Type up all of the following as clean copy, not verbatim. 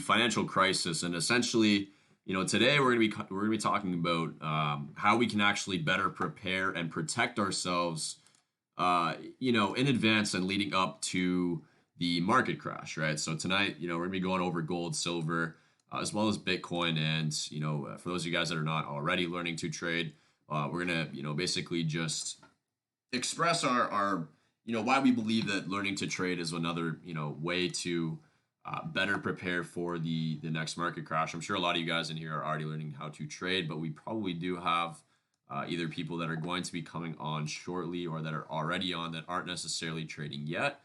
financial crisis, and essentially, today we're gonna be talking about how we can actually better prepare and protect ourselves, in advance and leading up to the market crash, right? So tonight, we're gonna be going over gold, silver, as well as Bitcoin, and for those of you guys that are not already learning to trade, we're gonna, basically just express our why we believe that learning to trade is another way to better prepare for the next market crash. I'm sure a lot of you guys in here are already learning how to trade, but we probably do have either people that are going to be coming on shortly or that are already on that aren't necessarily trading yet.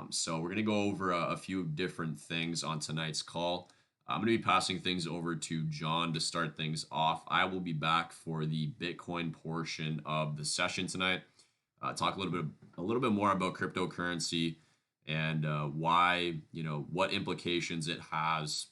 So we're going to go over a few different things on tonight's call. I'm going to be passing things over to John to start things off. I will be back for the Bitcoin portion of the session tonight. Talk a little bit more about cryptocurrency and why, what implications it has,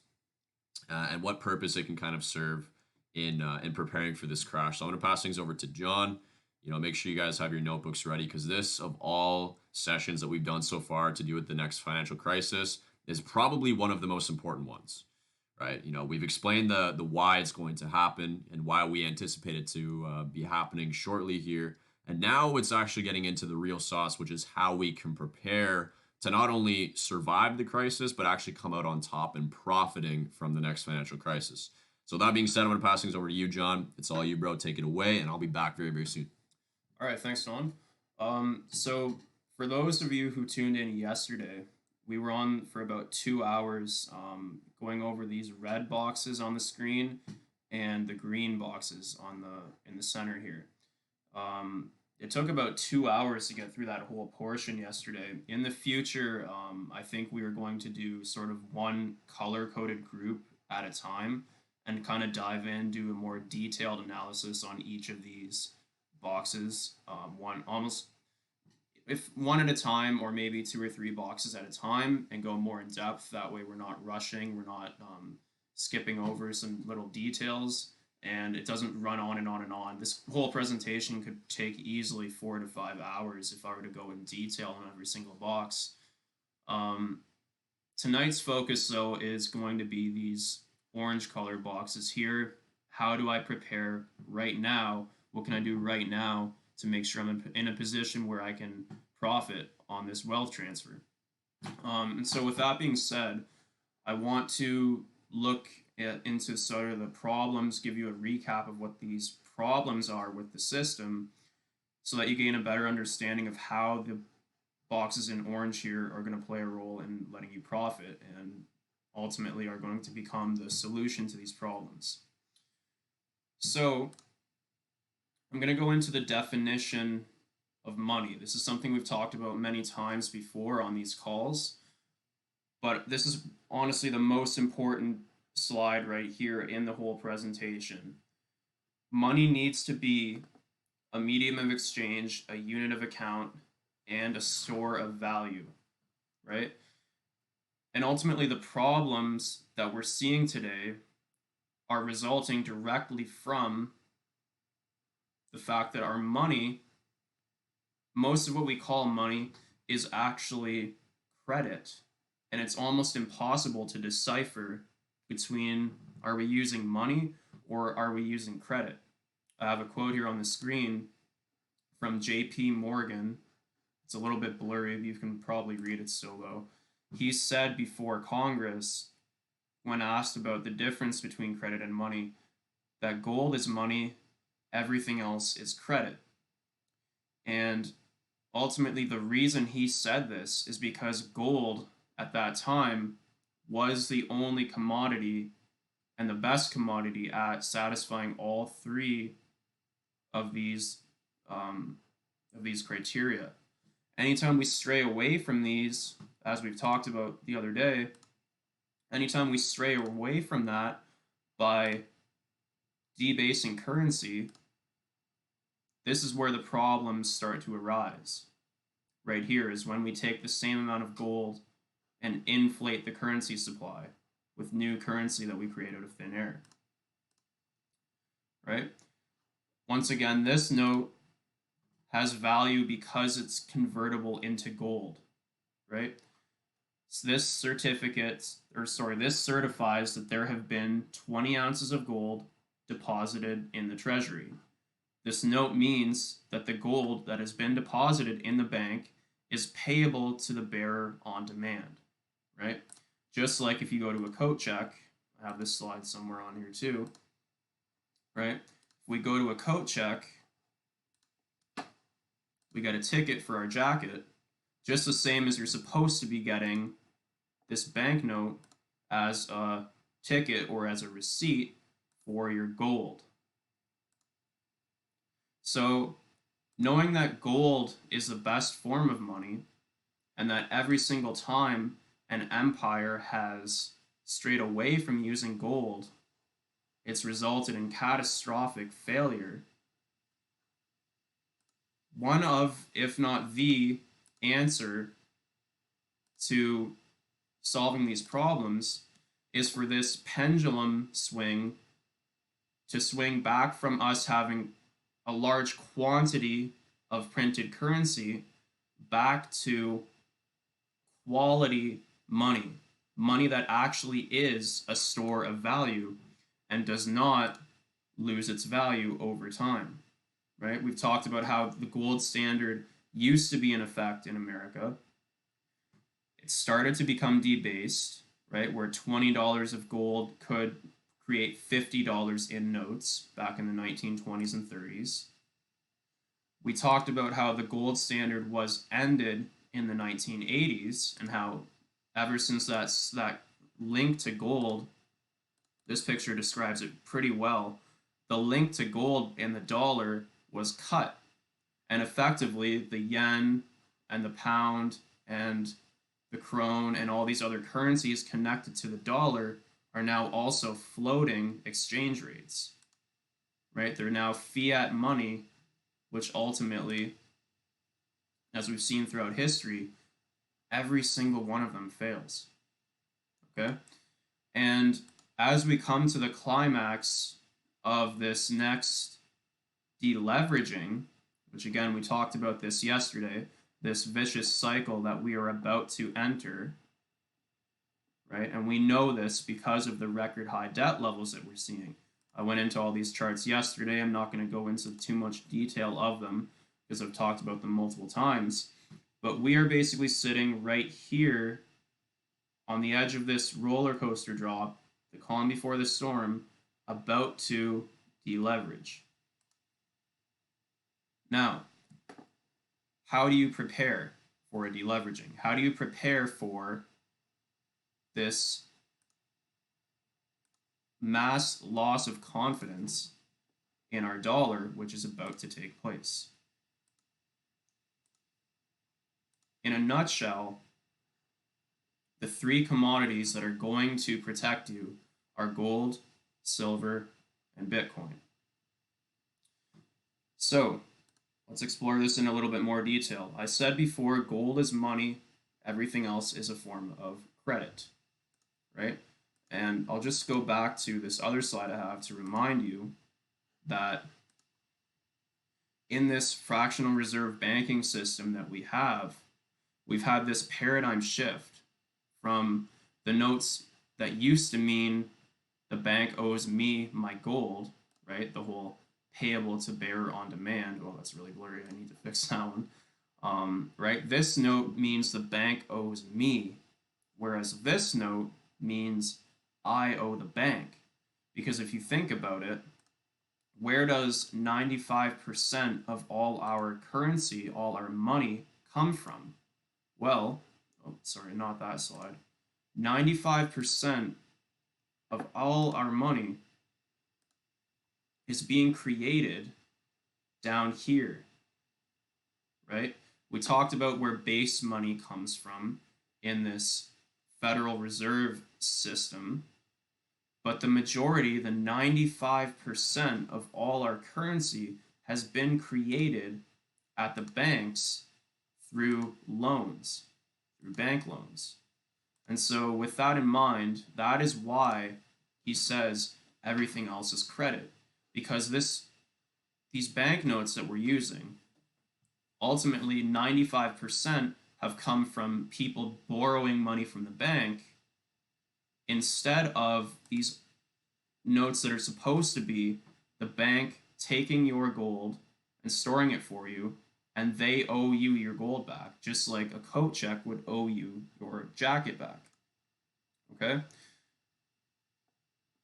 and what purpose it can kind of serve in preparing for this crash. So I'm going to pass things over to John. Make sure you guys have your notebooks ready, because this, of all sessions that we've done so far to do with the next financial crisis, is probably one of the most important ones, right? We've explained the why it's going to happen and why we anticipate it to be happening shortly here. And now it's actually getting into the real sauce, which is how we can prepare to not only survive the crisis, but actually come out on top and profiting from the next financial crisis. So that being said, I'm going to pass things over to you, John. It's all you, bro. Take it away, and I'll be back very, very soon. All right, thanks, Don. So for those of you who tuned in yesterday, we were on for about 2 hours, going over these red boxes on the screen and the green boxes in the center here. It took about 2 hours to get through that whole portion yesterday. In the future, I think we are going to do sort of one color coded group at a time and kind of dive in, do a more detailed analysis on each of these boxes, if one at a time, or maybe two or three boxes at a time, and go more in depth. That way we're not rushing, we're not skipping over some little details, and it doesn't run on and on and on. This whole presentation could take easily 4 to 5 hours if I were to go in detail on every single box. Tonight's focus, though, is going to be these orange color boxes here. How do I prepare right now? What can I do right now to make sure I'm in a position where I can profit on this wealth transfer? And so with that being said, I want to look into sort of the problems, give you a recap of what these problems are with the system, so that you gain a better understanding of how the boxes in orange here are going to play a role in letting you profit, and ultimately are going to become the solution to these problems. So I'm going to go into the definition of money. This is something we've talked about many times before on these calls, but this is honestly the most important slide right here in the whole presentation. Money needs to be a medium of exchange, a unit of account, and a store of value, right? And ultimately, the problems that we're seeing today are resulting directly from the fact that our money, most of what we call money, is actually credit. And it's almost impossible to decipher between, are we using money or are we using credit? I have a quote here on the screen from JP Morgan. It's a little bit blurry, but you can probably read it still though. He said before Congress, when asked about the difference between credit and money, that gold is money, everything else is credit. And ultimately, the reason he said this is because gold at that time was the only commodity and the best commodity at satisfying all three of these criteria. Anytime we stray away from these, as we've talked about the other day, anytime we stray away from that by debasing currency, this is where the problems start to arise. Right here is when we take the same amount of gold and inflate the currency supply with new currency that we create out of thin air. Right? Once again, this note has value because it's convertible into gold. Right? This certificate, or sorry, this certifies that there have been 20 ounces of gold deposited in the treasury. This note means that the gold that has been deposited in the bank is payable to the bearer on demand, right? Just like if you go to a coat check, I have this slide somewhere on here too, right? If we go to a coat check, we get a ticket for our jacket, just the same as you're supposed to be getting this banknote as a ticket or as a receipt for your gold. So, knowing that gold is the best form of money, and that every single time an empire has strayed away from using gold, it's resulted in catastrophic failure. One of, if not the answer to solving these problems is for this pendulum swing to swing back from us having a large quantity of printed currency back to quality money, money that actually is a store of value and does not lose its value over time, right? We've talked about how the gold standard used to be in effect in America. It started to become debased, right? Where $20 of gold could create $50 in notes back in the 1920s and 30s. We talked about how the gold standard was ended in the 1980s and how ever since that link to gold, this picture describes it pretty well, the link to gold and the dollar was cut. And effectively, the yen and the pound and the krone and all these other currencies connected to the dollar are now also floating exchange rates, right? They're now fiat money, which ultimately, as we've seen throughout history, every single one of them fails, okay? And as we come to the climax of this next deleveraging, which again, we talked about this yesterday, this vicious cycle that we are about to enter, right? And we know this because of the record high debt levels that we're seeing. I went into all these charts yesterday. I'm not going to go into too much detail of them because I've talked about them multiple times. But we are basically sitting right here on the edge of this roller coaster drop, the calm before the storm, about to deleverage. Now, how do you prepare for a deleveraging? How do you prepare for this mass loss of confidence in our dollar, which is about to take place? In a nutshell, the three commodities that are going to protect you are gold, silver, and Bitcoin. So, let's explore this in a little bit more detail. I said before, gold is money, everything else is a form of credit, right? And I'll just go back to this other slide I have to remind you that in this fractional reserve banking system that we have, we've had this paradigm shift from the notes that used to mean the bank owes me my gold, right? The whole payable to bearer on demand. Oh, that's really blurry. I need to fix that one. Right? This note means the bank owes me, whereas this note means I owe the bank. Because if you think about it, where does 95% of all our currency, all our money, come from? Well, oh, sorry, not that slide. 95% of all our money is being created down here, right? We talked about where base money comes from in this Federal Reserve system, but the majority, the 95% of all our currency has been created at the banks through loans, through bank loans. And so with that in mind, that is why he says everything else is credit. Because these banknotes that we're using, ultimately 95% have come from people borrowing money from the bank instead of these notes that are supposed to be the bank taking your gold and storing it for you, and they owe you your gold back, just like a coat check would owe you your jacket back. Okay?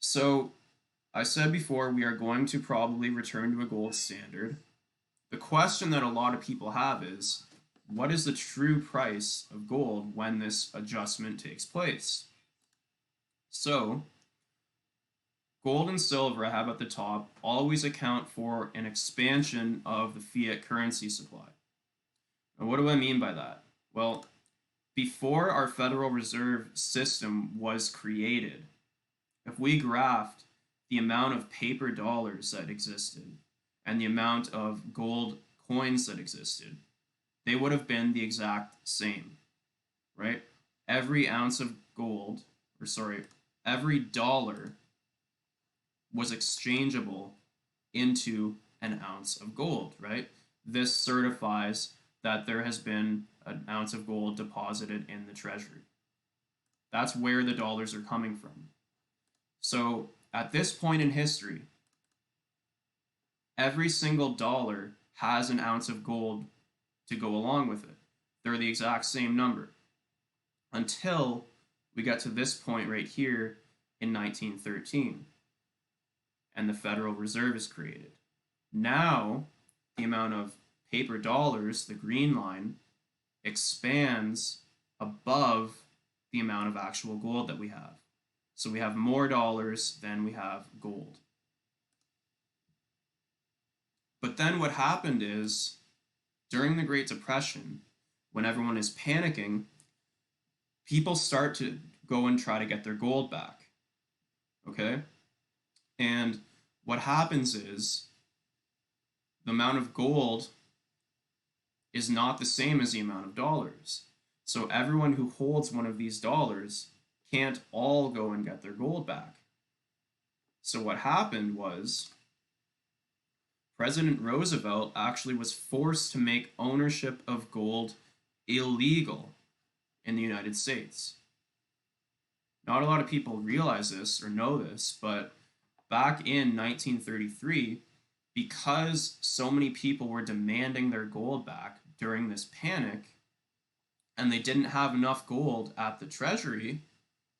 So I said before, we are going to probably return to a gold standard. The question that a lot of people have is, what is the true price of gold when this adjustment takes place? So, gold and silver I have at the top always account for an expansion of the fiat currency supply. And what do I mean by that? Well, before our Federal Reserve system was created, if we graphed the amount of paper dollars that existed and the amount of gold coins that existed, they would have been the exact same, right? Every ounce of gold, or sorry, every dollar was exchangeable into an ounce of gold, right? This certifies that there has been an ounce of gold deposited in the treasury. That's where the dollars are coming from. So at this point in history, every single dollar has an ounce of gold to go along with it. They're the exact same number until we get to this point right here in 1913 and the Federal Reserve is created. Now, the amount of paper dollars, the green line, expands above the amount of actual gold that we have. So we have more dollars than we have gold. But then what happened is, during the Great Depression, when everyone is panicking, people start to go and try to get their gold back. Okay? And what happens is, the amount of gold is not the same as the amount of dollars. So everyone who holds one of these dollars can't all go and get their gold back. So what happened was, President Roosevelt actually was forced to make ownership of gold illegal in the United States. Not a lot of people realize this or know this, but back in 1933, because so many people were demanding their gold back during this panic, and they didn't have enough gold at the Treasury,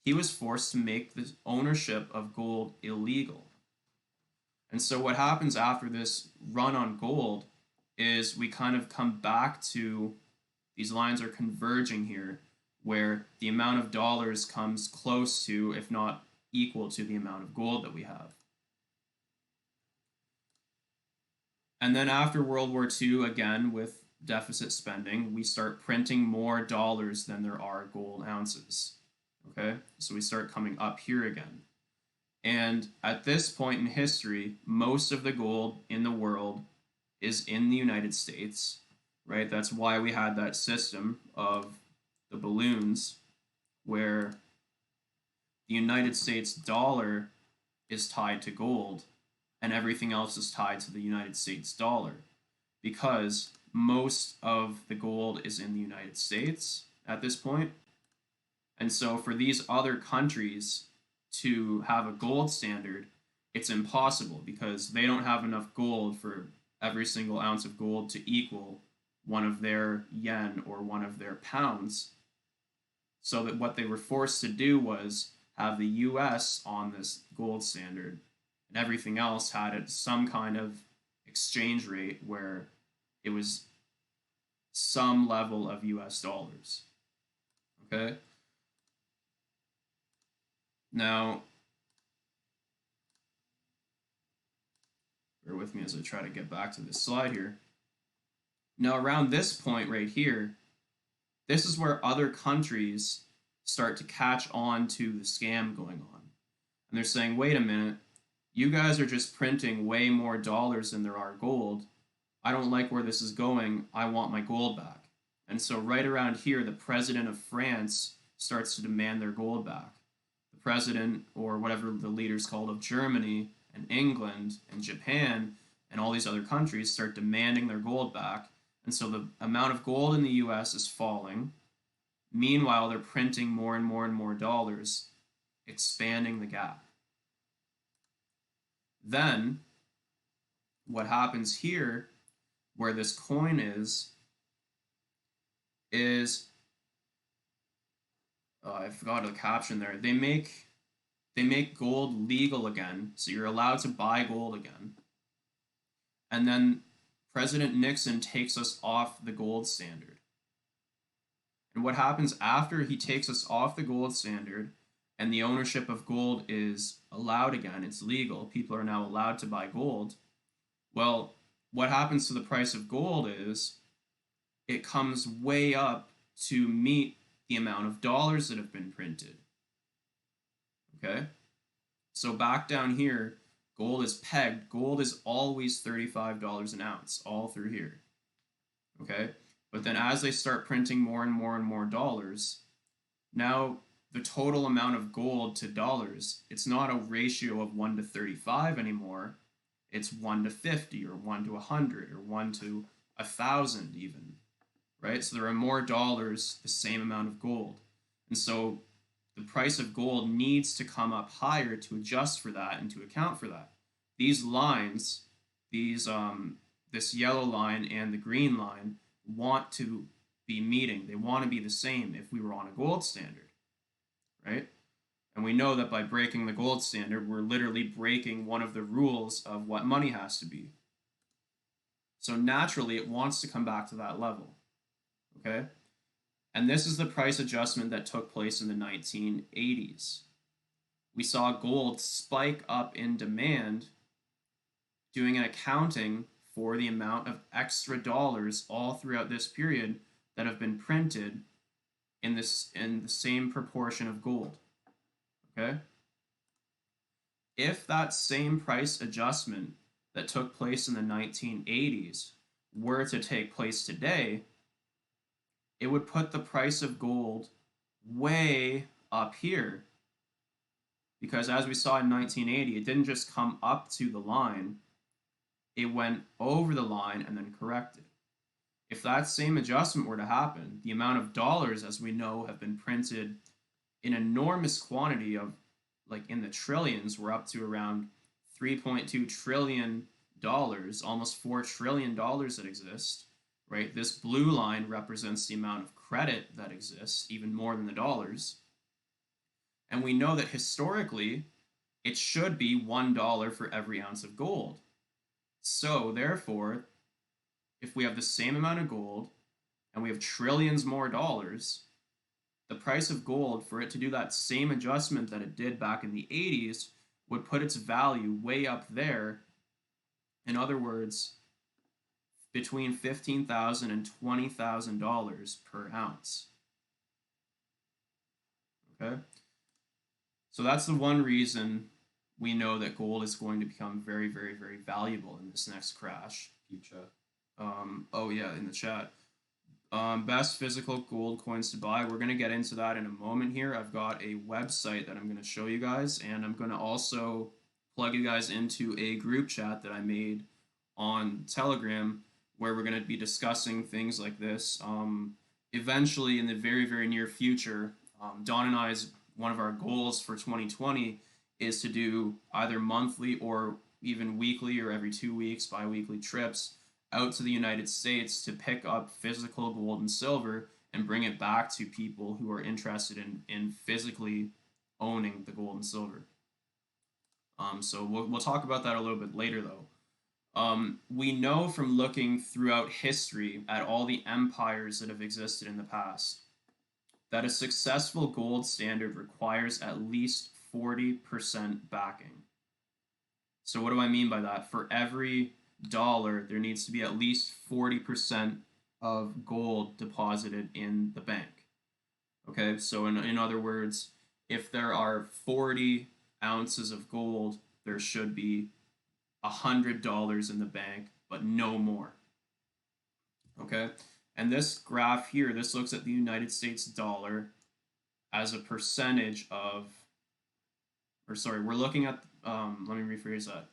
he was forced to make the ownership of gold illegal. And so what happens after this run on gold is we kind of come back to, these lines are converging here, where the amount of dollars comes close to, if not equal to, the amount of gold that we have. And then after World War II, again, with deficit spending, we start printing more dollars than there are gold ounces. Okay? So we start coming up here again. And at this point in history, most of the gold in the world is in the United States, right? That's why we had that system of the balloons where the United States dollar is tied to gold and everything else is tied to the United States dollar, because most of the gold is in the United States at this point. And so for these other countries to have a gold standard, it's impossible because they don't have enough gold for every single ounce of gold to equal one of their yen or one of their pounds. So that what they were forced to do was have the US on this gold standard, and everything else had some kind of exchange rate where it was some level of US dollars. Okay? Now, bear with me as I try to get back to this slide here. Now, around this point right here, this is where other countries start to catch on to the scam going on. And they're saying, wait a minute, you guys are just printing way more dollars than there are gold. I don't like where this is going. I want my gold back. And so right around here, the president of France starts to demand their gold back. The president, or whatever the leader's called, of Germany and England and Japan and all these other countries start demanding their gold back. And so the amount of gold in the US is falling. Meanwhile, they're printing more and more and more dollars, expanding the gap. Then, what happens here, where this coin is I forgot the caption there. They make gold legal again, so you're allowed to buy gold again. And then President Nixon takes us off the gold standard. And what happens after he takes us off the gold standard and the ownership of gold is allowed again, it's legal, people are now allowed to buy gold. Well, what happens to the price of gold is it comes way up to meet the amount of dollars that have been printed. Okay? So back down here, gold is pegged. Gold is always $35 an ounce, all through here. Okay? But then as they start printing more and more and more dollars, now the total amount of gold to dollars, it's not a ratio of 1 to 35 anymore. It's 1 to 50 or 1 to 100 or 1 to 1,000 even, right? So there are more dollars, the same amount of gold. And so the price of gold needs to come up higher to adjust for that and to account for that. These lines, this yellow line and the green line want to be meeting. They want to be the same if we were on a gold standard, right? And we know that by breaking the gold standard, we're literally breaking one of the rules of what money has to be. So naturally, it wants to come back to that level, okay? And this is the price adjustment that took place in the 1980s. We saw gold spike up in demand, doing an accounting for the amount of extra dollars all throughout this period that have been printed in the same proportion of gold. Okay? If that same price adjustment that took place in the 1980s were to take place today, it would put the price of gold way up here. Because as we saw in 1980, it didn't just come up to the line, it went over the line and then corrected. If that same adjustment were to happen, the amount of dollars, as we know, have been printed in enormous quantity of, like in the trillions, we're up to around $3.2 trillion, almost $4 trillion that exist, right? This blue line represents the amount of credit that exists, even more than the dollars. And we know that historically, it should be $1 for every ounce of gold. So therefore, if we have the same amount of gold and we have trillions more dollars, the price of gold, for it to do that same adjustment that it did back in the 80s, would put its value way up there. In other words, between $15,000 and $20,000 per ounce. Okay? So that's the one reason we know that gold is going to become very, very, very valuable in this next crash. Future. Oh yeah, in the chat. Best physical gold coins to buy. We're going to get into that in a moment here. I've got a website that I'm going to show you guys, and I'm going to also plug you guys into a group chat that I made on Telegram where we're going to be discussing things like this. Eventually, in the very, very near future, Don and I's one of our goals for 2020 is to do either monthly or even weekly or every 2 weeks, bi-weekly trips out to the United States to pick up physical gold and silver and bring it back to people who are interested in physically owning the gold and silver. So we'll talk about that a little bit later, though. We know from looking throughout history at all the empires that have existed in the past that a successful gold standard requires at least 40% backing. So what do I mean by that? For every dollar, there needs to be at least 40% of gold deposited in the bank. Okay, so in other words, if there are 40 ounces of gold, there should be $100 in the bank, but no more. Okay, and this graph here, this looks at the United States dollar as a percentage of, or sorry, we're looking at, let me rephrase that.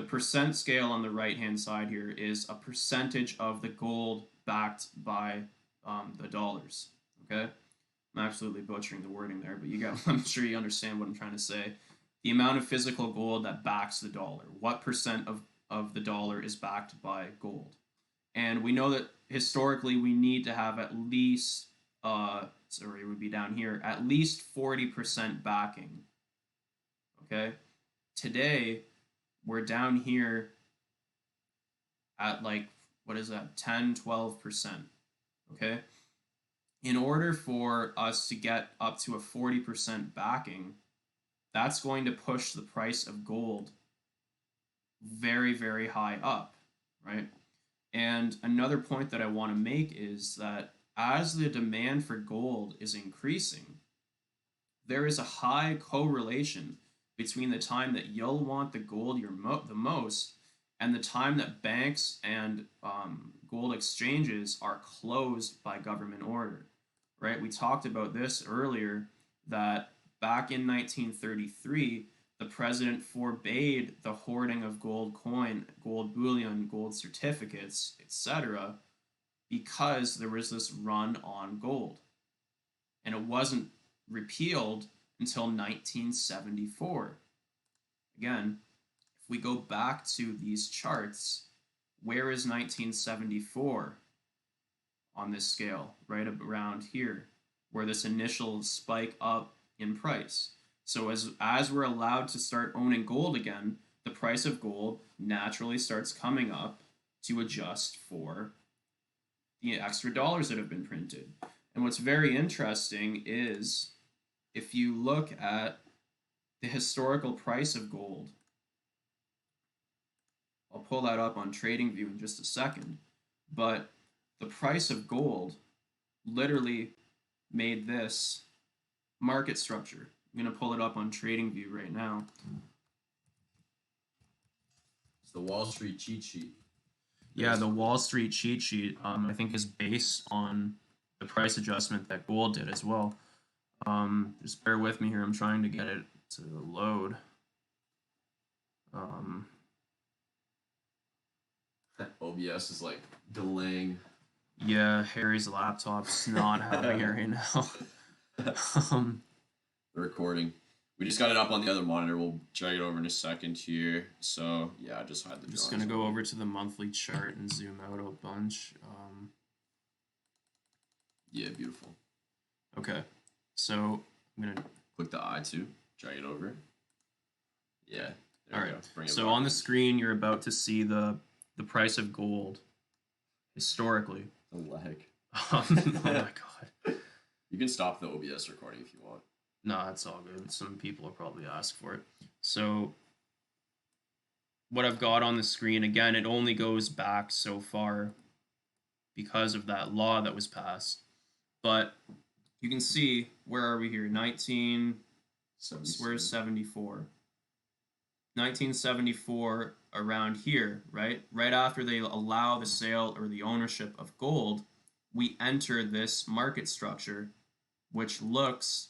The percent scale on the right hand side here is a percentage of the gold backed by the dollars. Okay, I'm absolutely butchering the wording there, but you got. I'm sure you understand what I'm trying to say. The amount of physical gold that backs the dollar. What percent of the dollar is backed by gold? And we know that historically we need to have at least sorry, it would be down here, at least 40% backing. Okay, today we're down here at like, what is that, 10-12%. Okay, in order for us to get up to a 40% backing, that's going to push the price of gold very, very high up, right? And another point that I want to make is that as the demand for gold is increasing, there is a high correlation between the time that you'll want the gold the most and the time that banks and gold exchanges are closed by government order, right? We talked about this earlier, that back in 1933, the president forbade the hoarding of gold coin, gold bullion, gold certificates, etc., because there was this run on gold. And it wasn't repealed until 1974. Again, if we go back to these charts, where is 1974 on this scale? Right around here, where this initial spike up in price. So as we're allowed to start owning gold again, the price of gold naturally starts coming up to adjust for the extra dollars that have been printed. And what's very interesting is if you look at the historical price of gold, I'll pull that up on TradingView in just a second, but the price of gold literally made this market structure. I'm going to pull it up on TradingView right now. It's the Wall Street cheat sheet. Yeah, the Wall Street cheat sheet, I think, is based on the price adjustment that gold did as well. Just bear with me here. I'm trying to get it to load. OBS is like delaying. Yeah, Harry's laptop's not having it right now. The recording. We just got it up on the other monitor. We'll drag it over in a second here. So yeah, just hide the. I'm just gonna go over to the monthly chart and zoom out a bunch. Yeah, beautiful. Okay, so I'm gonna click the eye too. Drag it over. Yeah. All right. So on the screen, you're about to see the price of gold historically. The lag. Oh my god. You can stop the OBS recording if you want. No, that's all good. Some people will probably ask for it. So what I've got on the screen, again, it only goes back so far because of that law that was passed. But you can see, where are we here? 1974. 1974, around here, right? Right after they allow the sale or the ownership of gold, we enter this market structure, which looks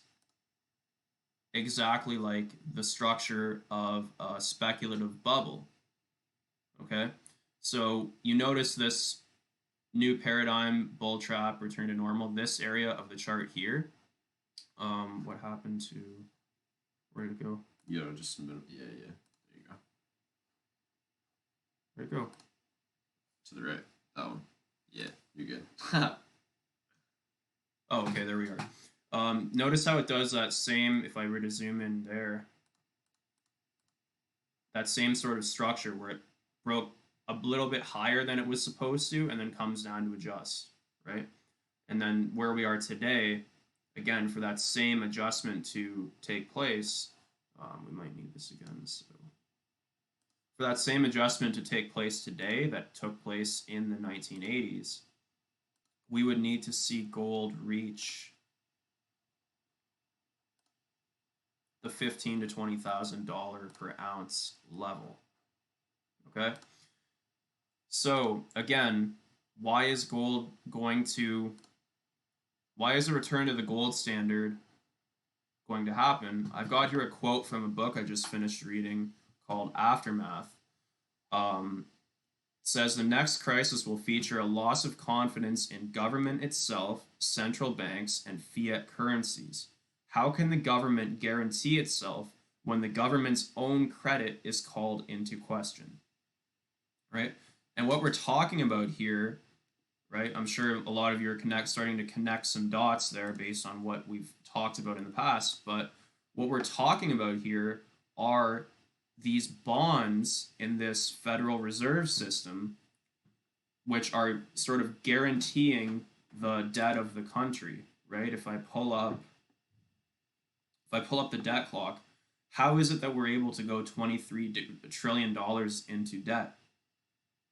exactly like the structure of a speculative bubble. Okay, so you notice this new paradigm, bull trap, return to normal, this area of the chart here. What happened to, where did it go? Yeah, just a minute. Yeah, there you go. Where'd it go? To the right. That one. Yeah, you're good. Oh, okay, there we are. Notice how it does that same, if I were to zoom in there, that same sort of structure where it broke a little bit higher than it was supposed to and then comes down to adjust, right? And then where we are today, again, for that same adjustment to take place, we might need this again. So for that same adjustment to take place today that took place in the 1980s, we would need to see gold reach the $15,000 to $20,000 per ounce level. Okay. So again, why is a return to the gold standard going to happen? I've got here a quote from a book I just finished reading called Aftermath. Um, says the next crisis will feature a loss of confidence in government itself, central banks, and fiat currencies. How can the government guarantee itself when the government's own credit is called into question? Right? And what we're talking about here, right? I'm sure a lot of you are starting to connect some dots there based on what we've talked about in the past. But what we're talking about here are these bonds in this Federal Reserve System, which are sort of guaranteeing the debt of the country, right? If I pull up the debt clock, how is it that we're able to go $23 trillion into debt,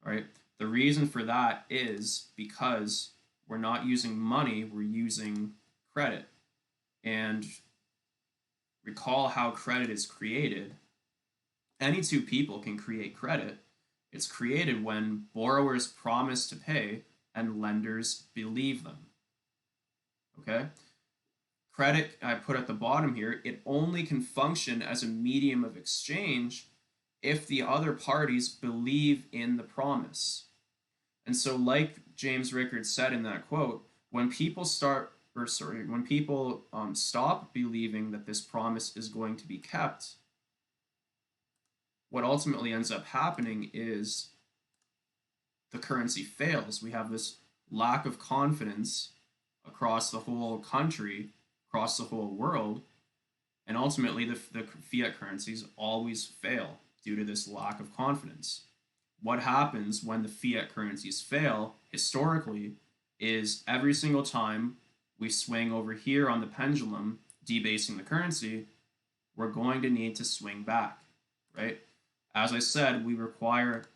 right? The reason for that is because we're not using money, we're using credit. And recall how credit is created. Any two people can create credit. It's created when borrowers promise to pay and lenders believe them. Okay? Credit, I put at the bottom here, it only can function as a medium of exchange if the other parties believe in the promise. And so, like James Rickards said in that quote, when people stop believing that this promise is going to be kept, what ultimately ends up happening is the currency fails. We have this lack of confidence across the whole country, across the whole world, and ultimately the fiat currencies always fail due to this lack of confidence. What happens when the fiat currencies fail historically is every single time we swing over here on the pendulum, debasing the currency, we're going to need to swing back, right? As I said, we require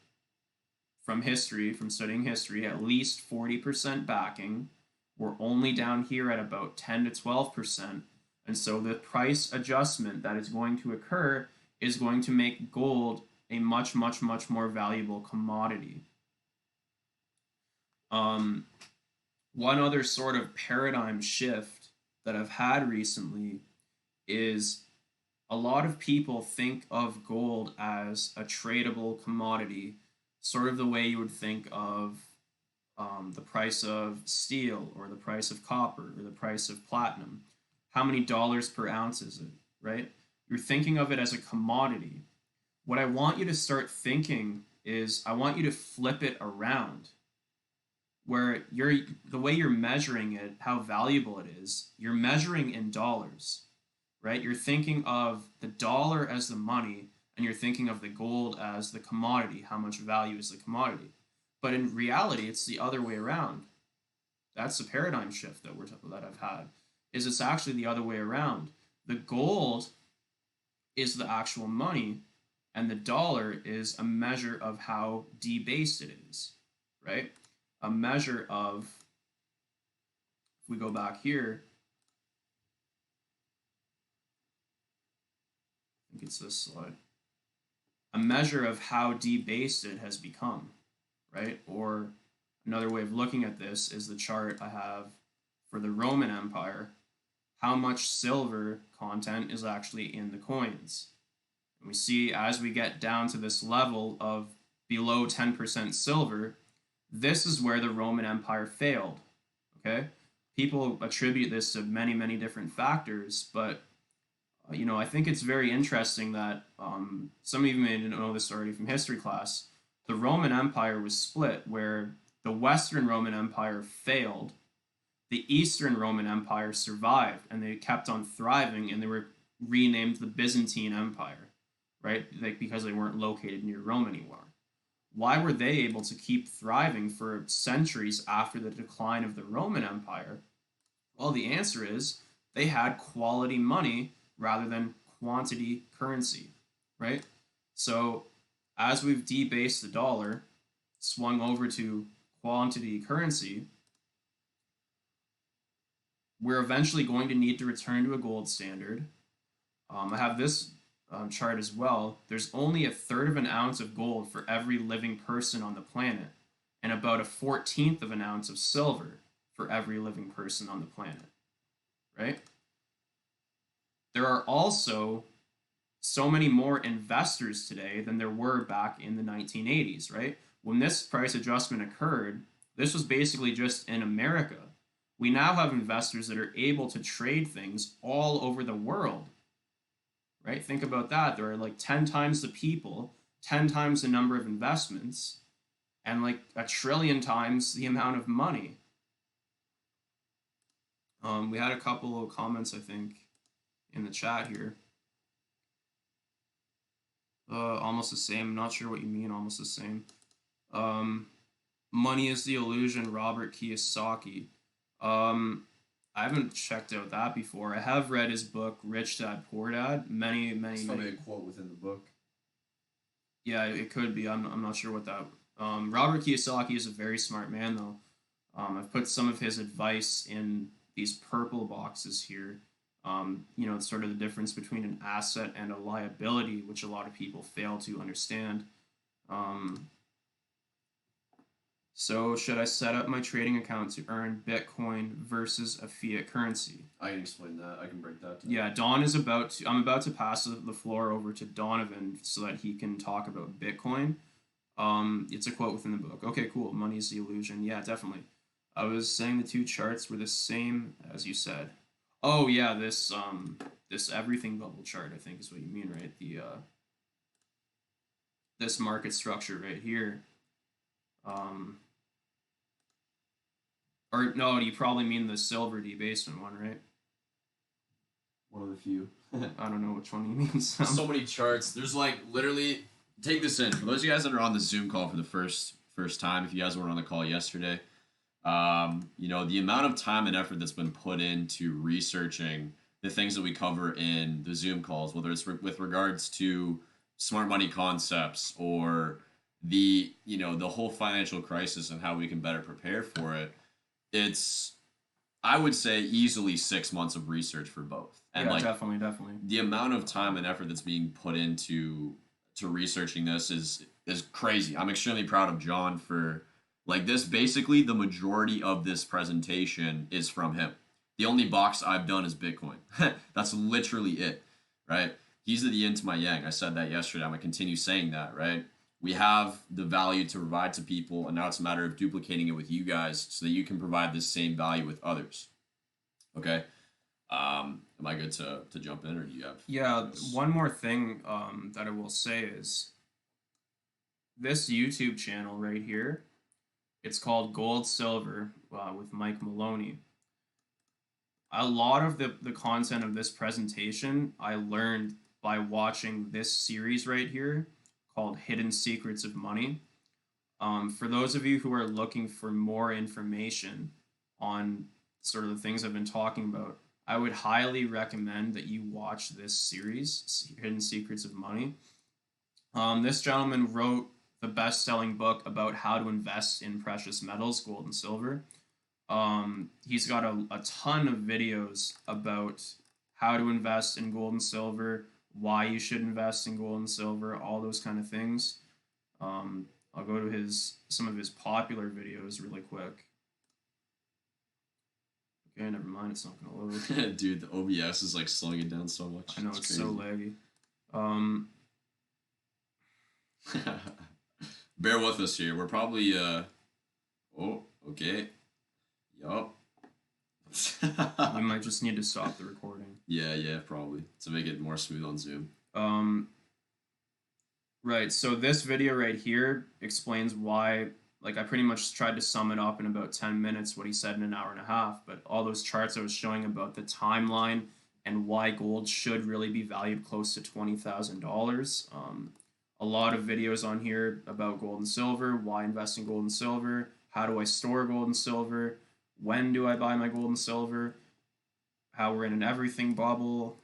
from studying history, at least 40% backing. We're only down here at about 10 to 12%. And so the price adjustment that is going to occur is going to make gold a much, much, much more valuable commodity. One other sort of paradigm shift that I've had recently is a lot of people think of gold as a tradable commodity, sort of the way you would think of the price of steel or the price of copper or the price of platinum. How many dollars per ounce is it, right? You're thinking of it as a commodity. What I want you to start thinking is I want you to flip it around where the way you're measuring it, how valuable it is, you're measuring in dollars, right? You're thinking of the dollar as the money and you're thinking of the gold as the commodity, how much value is the commodity. But in reality, it's the other way around. That's the paradigm shift that I've had. Is it's actually the other way around. The gold is the actual money, and the dollar is a measure of how debased it is, right? A measure of, if we go back here, I think it's this slide, a measure of how debased it has become, right? Or another way of looking at this is the chart I have for the Roman Empire, how much silver content is actually in the coins. And we see as we get down to this level of below 10% silver, this is where the Roman Empire failed, okay? People attribute this to many, many different factors, but I think it's very interesting that some of you may know this already from history class. The Roman Empire was split where the Western Roman Empire failed, the Eastern Roman Empire survived, and they kept on thriving, and they were renamed the Byzantine Empire, right? Because they weren't located near Rome anymore. Why were they able to keep thriving for centuries after the decline of the Roman Empire? Well, the answer is they had quality money rather than quantity currency, right? So as we've debased the dollar, swung over to quantity currency, we're eventually going to need to return to a gold standard. I have this chart as well. There's only 1/3 of an ounce of gold for every living person on the planet, and about 1/14 of an ounce of silver for every living person on the planet, right? There are also so many more investors today than there were back in the 1980s, right? When this price adjustment occurred, this was basically just in America. We now have investors that are able to trade things all over the world, right? Think about that. There are like 10 times the people, 10 times the number of investments, and like a trillion times the amount of money. We had a couple of comments, I think, in the chat here. Almost the same. I'm not sure what you mean, almost the same. Money is the Illusion, Robert Kiyosaki. I haven't checked out that before. I have read his book, Rich Dad Poor Dad. It's probably a quote within the book. Yeah, it could be. I'm not sure what that. Robert Kiyosaki is a very smart man, though. I've put some of his advice in these purple boxes here. You know, it's sort of the difference between an asset and a liability, which a lot of people fail to understand. So should I set up my trading account to earn Bitcoin versus a fiat currency? I can explain that. I can break that down. Yeah, Don is I'm about to pass the floor over to Donovan so that he can talk about Bitcoin. It's a quote within the book. Okay, cool. Money is the illusion. Yeah, definitely. I was saying the two charts were the same as you said. Oh yeah, this everything bubble chart, I think is what you mean, right? The this market structure right here. Or no, you probably mean the silver debasement one, right? One of the few. I don't know which one you mean. So many charts. There's like literally. Take this in for those of you guys that are on the Zoom call for the first time. If you guys weren't on the call yesterday, you know the amount of time and effort that's been put into researching the things that we cover in the Zoom calls, whether it's with regards to smart money concepts or the whole financial crisis and how we can better prepare for it. It's, I would say, easily 6 months of research for both. And yeah, like definitely. the amount of time and effort that's being put into researching this is crazy. I'm extremely proud of John for like this. Basically, the majority of this presentation is from him. The only box I've done is Bitcoin. That's literally it, right? He's the yin to my yang. I said that yesterday. I'm gonna continue saying that, right? We have the value to provide to people, and now it's a matter of duplicating it with you guys so that you can provide this same value with others. Okay. Am I good to jump in, or do you have? Yeah, one more thing that I will say is this YouTube channel right here. It's called Gold Silver with Mike Maloney. A lot of the content of this presentation I learned by watching this series right here called Hidden Secrets of Money. For those of you who are looking for more information on sort of the things I've been talking about, I would highly recommend that you watch this series, Hidden Secrets of Money. This gentleman wrote the best-selling book about how to invest in precious metals, gold and silver. He's got a ton of videos about how to invest in gold and silver, why you should invest in gold and silver, all those kind of things. I'll go to some of his popular videos really quick. Okay, never mind. It's not gonna load. Dude, the OBS is like slowing it down so much. I know, it's so laggy. Bear with us here. We're probably oh, okay. Yup. We might just need to stop the recording. Yeah, probably to make it more smooth on Zoom. Right. So this video right here explains why. Like, I pretty much tried to sum it up in about 10 minutes, what he said in an hour and a half. But all those charts I was showing about the timeline and why gold should really be valued close to $20,000. A lot of videos on here about gold and silver, why invest in gold and silver, how do I store gold and silver, when do I buy my gold and silver, how we're in an everything bubble.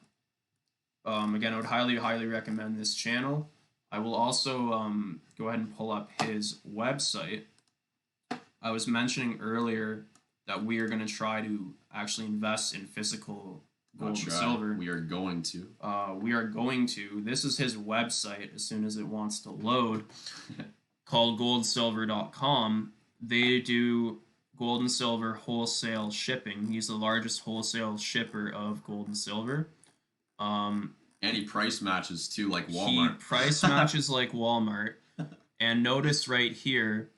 Again, I would highly recommend this channel. I will also go ahead and pull up his website. I was mentioning earlier that we are going to try to actually invest in physical gold and silver. We are going to. This is his website as soon as it wants to load, called goldsilver.com. They do gold and silver wholesale shipping. He's the largest wholesale shipper of gold and silver. And he price matches too, like He Walmart. price matches like Walmart. And notice right here,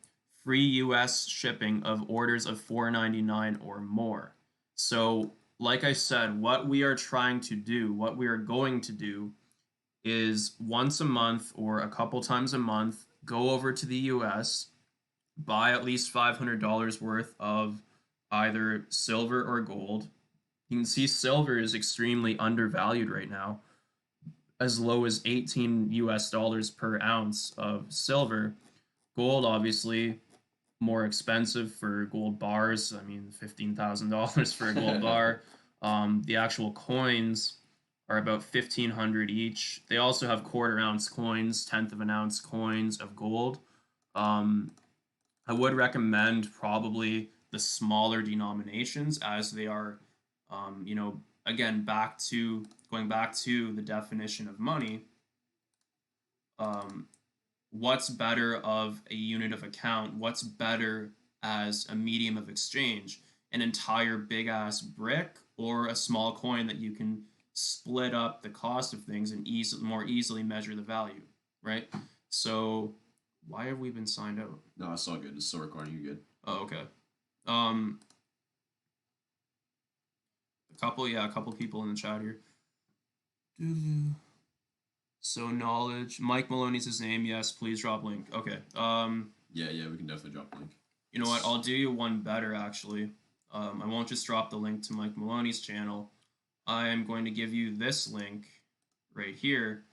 free US shipping of orders of $4.99 or more. So, like I said, what we are trying to do, what we are going to do is once a month or a couple times a month, go over to the US, buy at least $500 worth of either silver or gold. You can see silver is extremely undervalued right now, as low as 18 US dollars per ounce of silver. Gold, obviously, more expensive for gold bars. I mean, $15,000 for a gold bar. The actual coins are about 1,500 each. They also have quarter ounce coins, tenth of an ounce coins of gold. Um, I would recommend probably the smaller denominations as they are, again, going back to the definition of money. Um, what's better of a unit of account? What's better as a medium of exchange? An entire big ass brick or a small coin that you can split up the cost of things and more easily measure the value, right? So, why have we been signed out? No, it's all good. It's still recording. You're good. Oh, okay. Um, a couple people in the chat here. So knowledge. Mike Maloney's his name. Yes, please drop link. Okay. Yeah, we can definitely drop a link. You know what? I'll do you one better actually. I won't just drop the link to Mike Maloney's channel. I am going to give you this link right here.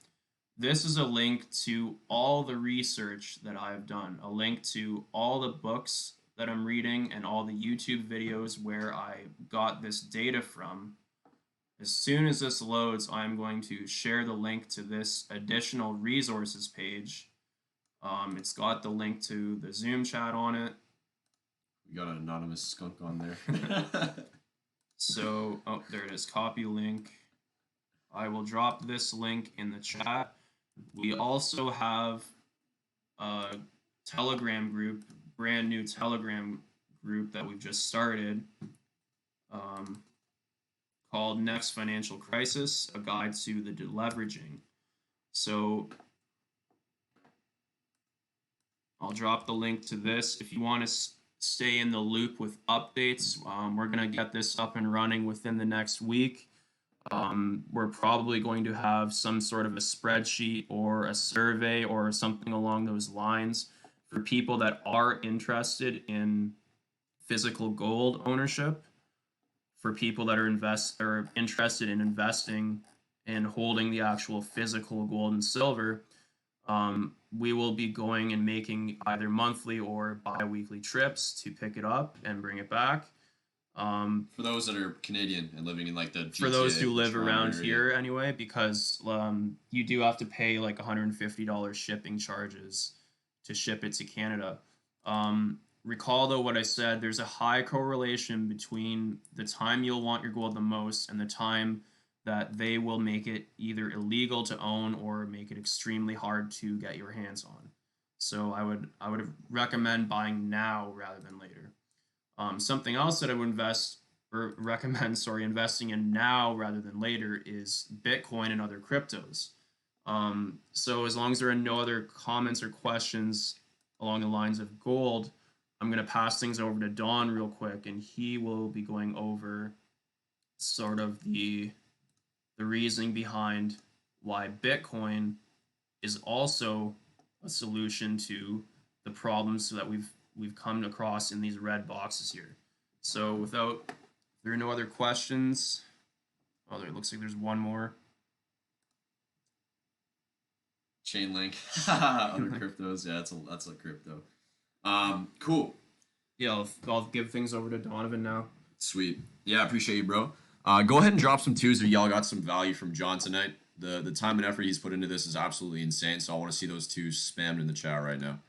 This is a link to all the research that I've done, a link to all the books that I'm reading and all the YouTube videos where I got this data from. As soon as this loads, I'm going to share the link to this additional resources page. It's got the link to the Zoom chat on it. We got an anonymous skunk on there. So, oh, there it is. Copy link. I will drop this link in the chat. We also have a Telegram group, brand new Telegram group that we've just started, called Next Financial Crisis, a guide to the deleveraging. So I'll drop the link to this. If you want to stay in the loop with updates, we're going to get this up and running within the next week. We're probably going to have some sort of a spreadsheet or a survey or something along those lines for people that are interested in physical gold ownership, for people that are interested in investing and holding the actual physical gold and silver. We will be going and making either monthly or bi-weekly trips to pick it up and bring it back. For those that are Canadian and living in like the GTA, for those who live Toronto around area. here anyway, because you do have to pay like $150 shipping charges to ship it to Canada. Recall though what I said, there's a high correlation between the time you'll want your gold the most and the time that they will make it either illegal to own or make it extremely hard to get your hands on. So I would recommend buying now rather than later. Something else that I would recommend investing in now rather than later is Bitcoin and other cryptos. So as long as there are no other comments or questions along the lines of gold, I'm going to pass things over to Don real quick, and he will be going over sort of the reasoning behind why Bitcoin is also a solution to the problems that we've come across in these red boxes here. So without, there are no other questions. Oh, there looks like there's one more. Chainlink, other cryptos. Yeah, that's a crypto. Cool. Yeah, I'll give things over to Donovan now. Sweet. Yeah, I appreciate you, bro. Go ahead and drop some twos if y'all got some value from John tonight. The time and effort he's put into this is absolutely insane. So I want to see those twos spammed in the chat right now.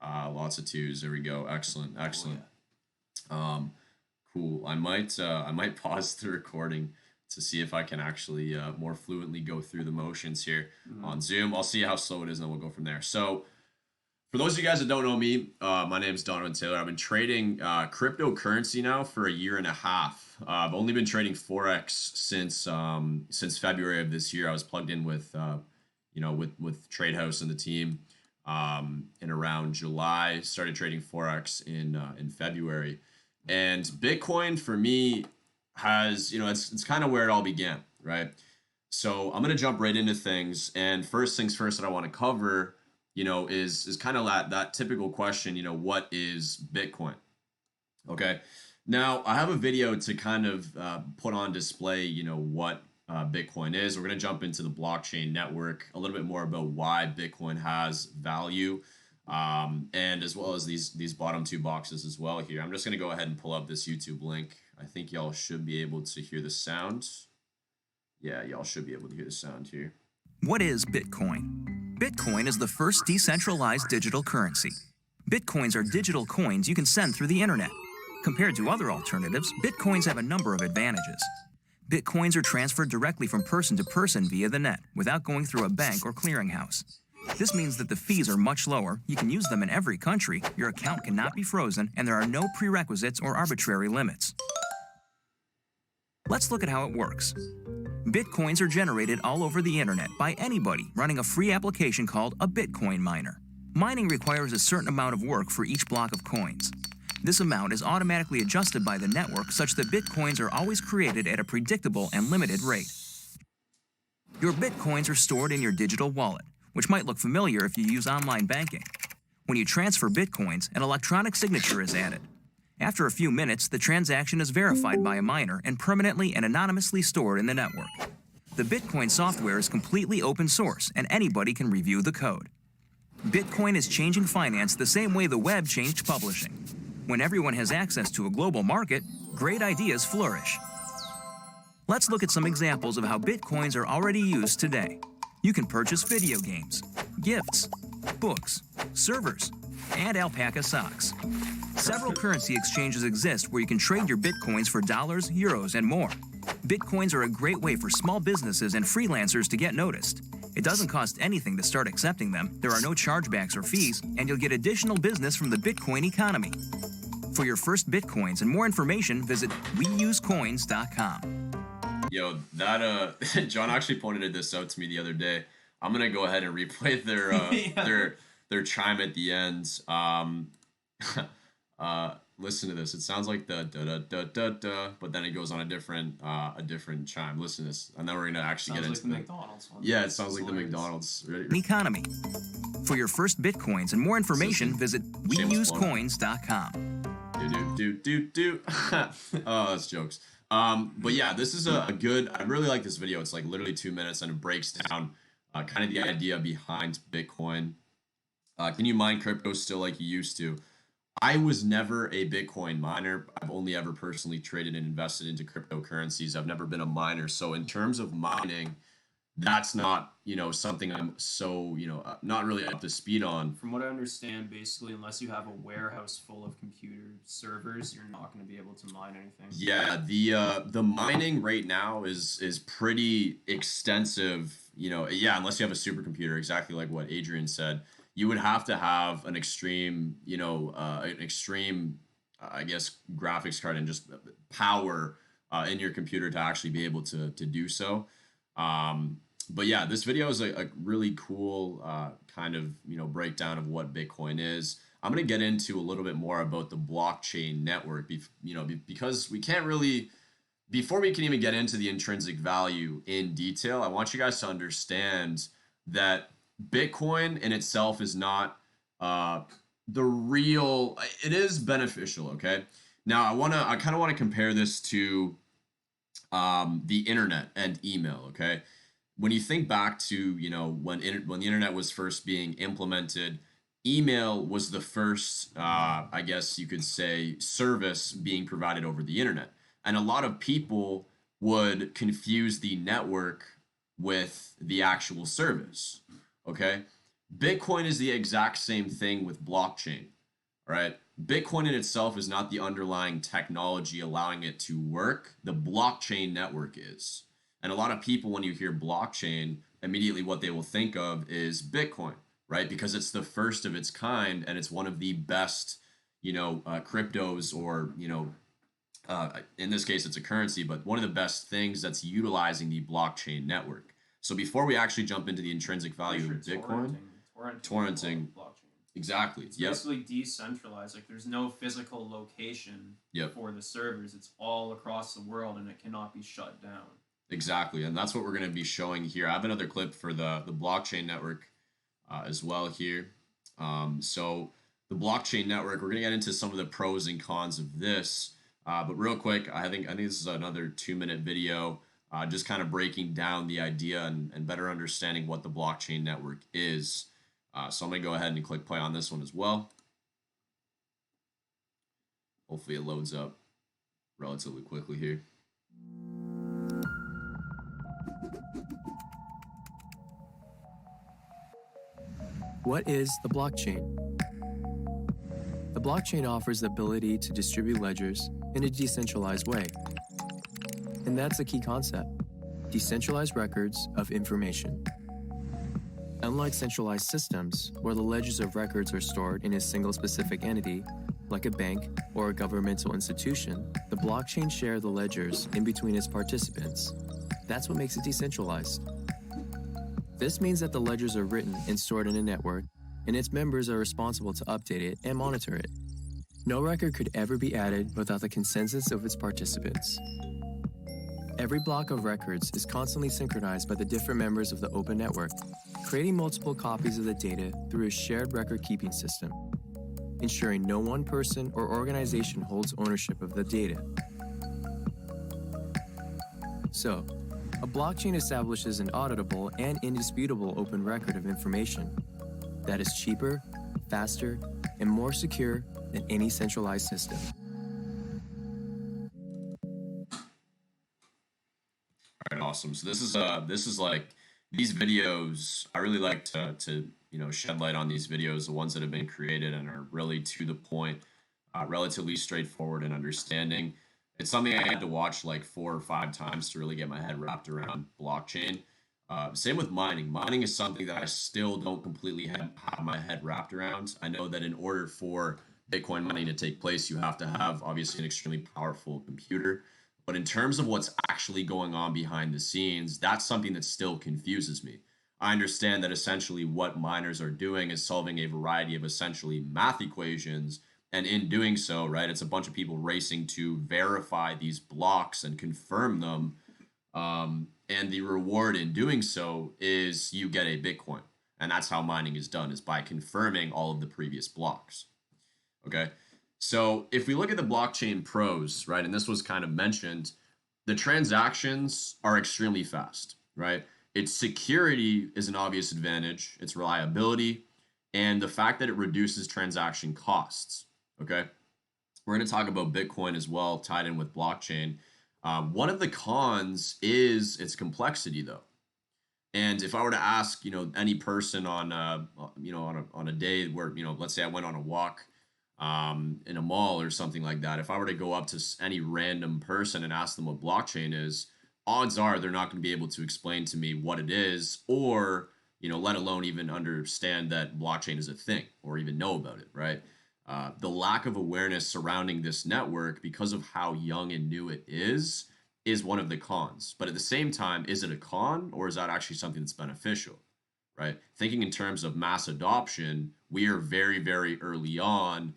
Lots of twos. There we go. Excellent. Cool. I might pause the recording to see if I can actually more fluently go through the motions here on Zoom. I'll see how slow it is, and then we'll go from there. So, For those of you guys that don't know me, my name is Donovan Taylor. I've been trading cryptocurrency now for a year and a half. I've only been trading forex since February of this year. I was plugged in with with TradeHouse and the team in around July. Started trading forex in February, and Bitcoin for me has it's kind of where it all began, right? So I'm gonna jump right into things, and first things first that I want to cover is kind of that typical question, what is Bitcoin? Okay. Now I have a video to kind of put on display, what Bitcoin is. We're going to jump into the blockchain network, a little bit more about why Bitcoin has value, and as well as these bottom two boxes as well here. I'm just going to go ahead and pull up this YouTube link. I think y'all should be able to hear the sound. Yeah, y'all should be able to hear the sound here. What is Bitcoin? Bitcoin is the first decentralized digital currency. Bitcoins are digital coins you can send through the internet. Compared to other alternatives, Bitcoins have a number of advantages. Bitcoins are transferred directly from person to person via the net, without going through a bank or clearinghouse. This means that the fees are much lower, you can use them in every country, your account cannot be frozen, and there are no prerequisites or arbitrary limits. Let's look at how it works. Bitcoins are generated all over the internet by anybody running a free application called a Bitcoin miner. Mining requires a certain amount of work for each block of coins. This amount is automatically adjusted by the network such that Bitcoins are always created at a predictable and limited rate. Your Bitcoins are stored in your digital wallet, which might look familiar if you use online banking. When you transfer Bitcoins, an electronic signature is added. After a few minutes, the transaction is verified by a miner and permanently and anonymously stored in the network. The Bitcoin software is completely open source and anybody can review the code. Bitcoin is changing finance the same way the web changed publishing. When everyone has access to a global market, great ideas flourish. Let's look at some examples of how Bitcoins are already used today. You can purchase video games, gifts, books, servers, and alpaca socks. Several currency exchanges exist where you can trade your Bitcoins for dollars, euros, and more. Bitcoins are a great way for small businesses and freelancers to get noticed. It doesn't cost anything to start accepting them, there are no chargebacks or fees, and you'll get additional business from the Bitcoin economy. For your first Bitcoins and more information, visit weusecoins.com. Yo, that John actually pointed this out to me the other day. I'm gonna go ahead and replay their their chime at the end. Listen to this. It sounds like the da da da da da, but then it goes on a different chime. Listen to this, and then we're gonna actually get into the McDonald's one. Yeah, it sounds like the McDonald's. Ready? Economy. For your first Bitcoins and more information, visit weusecoins.com. Do. Oh, that's jokes. But yeah, this is a good. I really like this video. It's like literally 2 minutes, and it breaks down kind of the idea behind Bitcoin. Can you mine crypto still like you used to? I was never a Bitcoin miner. I've only ever personally traded and invested into cryptocurrencies. I've never been a miner. So in terms of mining, that's not, something I'm so, not really up to speed on. From what I understand, basically, unless you have a warehouse full of computer servers, you're not going to be able to mine anything. Yeah, the mining right now is pretty extensive, yeah, unless you have a supercomputer, exactly like what Adrian said. You would have to have an extreme, I guess, graphics card and just power in your computer to actually be able to do so. But yeah, this video is a really cool kind of, breakdown of what Bitcoin is. I'm going to get into a little bit more about the blockchain network, because we can't really, before we can even get into the intrinsic value in detail, I want you guys to understand that Bitcoin in itself is not the real. It is beneficial, okay? Now I kind of want to compare this to the internet and email, okay? When you think back to when the internet was first being implemented, email was the first, I guess you could say, service being provided over the internet, and a lot of people would confuse the network with the actual service. Okay, Bitcoin is the exact same thing with blockchain, right? Bitcoin in itself is not the underlying technology allowing it to work. The blockchain network is. And a lot of people, when you hear blockchain, immediately what they will think of is Bitcoin. right? Because it's the first of its kind and it's one of the best, cryptos, or, in this case, it's a currency, but one of the best things that's utilizing the blockchain network. So before we actually jump into the intrinsic value of Bitcoin, torrenting, blockchain. exactly. It's Yep. basically decentralized. Like there's no physical location Yep. for the servers. It's all across the world and it cannot be shut down. Exactly. And that's what we're going to be showing here. I have another clip for the blockchain network as well here. So the blockchain network, we're going to get into some of the pros and cons of this. But real quick, I think this is another 2-minute video, just kind of breaking down the idea and better understanding what the blockchain network is. So I'm going to go ahead and click play on this one as well. Hopefully it loads up relatively quickly here. What is the blockchain? The blockchain offers the ability to distribute ledgers in a decentralized way. And that's a key concept: decentralized records of information. Unlike centralized systems, where the ledgers of records are stored in a single specific entity, like a bank or a governmental institution, the blockchain shares the ledgers in between its participants. That's what makes it decentralized. This means that the ledgers are written and stored in a network, and its members are responsible to update it and monitor it. No record could ever be added without the consensus of its participants. Every block of records is constantly synchronized by the different members of the open network, creating multiple copies of the data through a shared record-keeping system, ensuring no one person or organization holds ownership of the data. So, a blockchain establishes an auditable and indisputable open record of information that is cheaper, faster, and more secure than any centralized system. All right, awesome. So this is like these videos. I really like to shed light on these videos, the ones that have been created and are really to the point, relatively straightforward and understanding. It's something I had to watch like 4 or 5 times to really get my head wrapped around blockchain. Same with mining. Mining is something that I still don't completely have my head wrapped around. I know that in order for Bitcoin mining to take place, you have to have obviously an extremely powerful computer. But in terms of what's actually going on behind the scenes, that's something that still confuses me. I understand that essentially what miners are doing is solving a variety of essentially math equations. And in doing so, right, it's a bunch of people racing to verify these blocks and confirm them. And the reward in doing so is you get a Bitcoin. And that's how mining is done, is by confirming all of the previous blocks. Okay. So if we look at the blockchain pros, right, and this was kind of mentioned, the transactions are extremely fast, right? Its security is an obvious advantage, its reliability, and the fact that it reduces transaction costs. Okay. We're going to talk about Bitcoin as well, tied in with blockchain. One of the cons is its complexity, though. And if I were to ask, any person on, on a day where, let's say I went on a walk in a mall or something like that, if I were to go up to any random person and ask them what blockchain is, odds are they're not going to be able to explain to me what it is, or, let alone even understand that blockchain is a thing or even know about it, right? The lack of awareness surrounding this network, because of how young and new it is one of the cons. But at the same time, is it a con, or is that actually something that's beneficial, right? Thinking in terms of mass adoption, we are very, very early on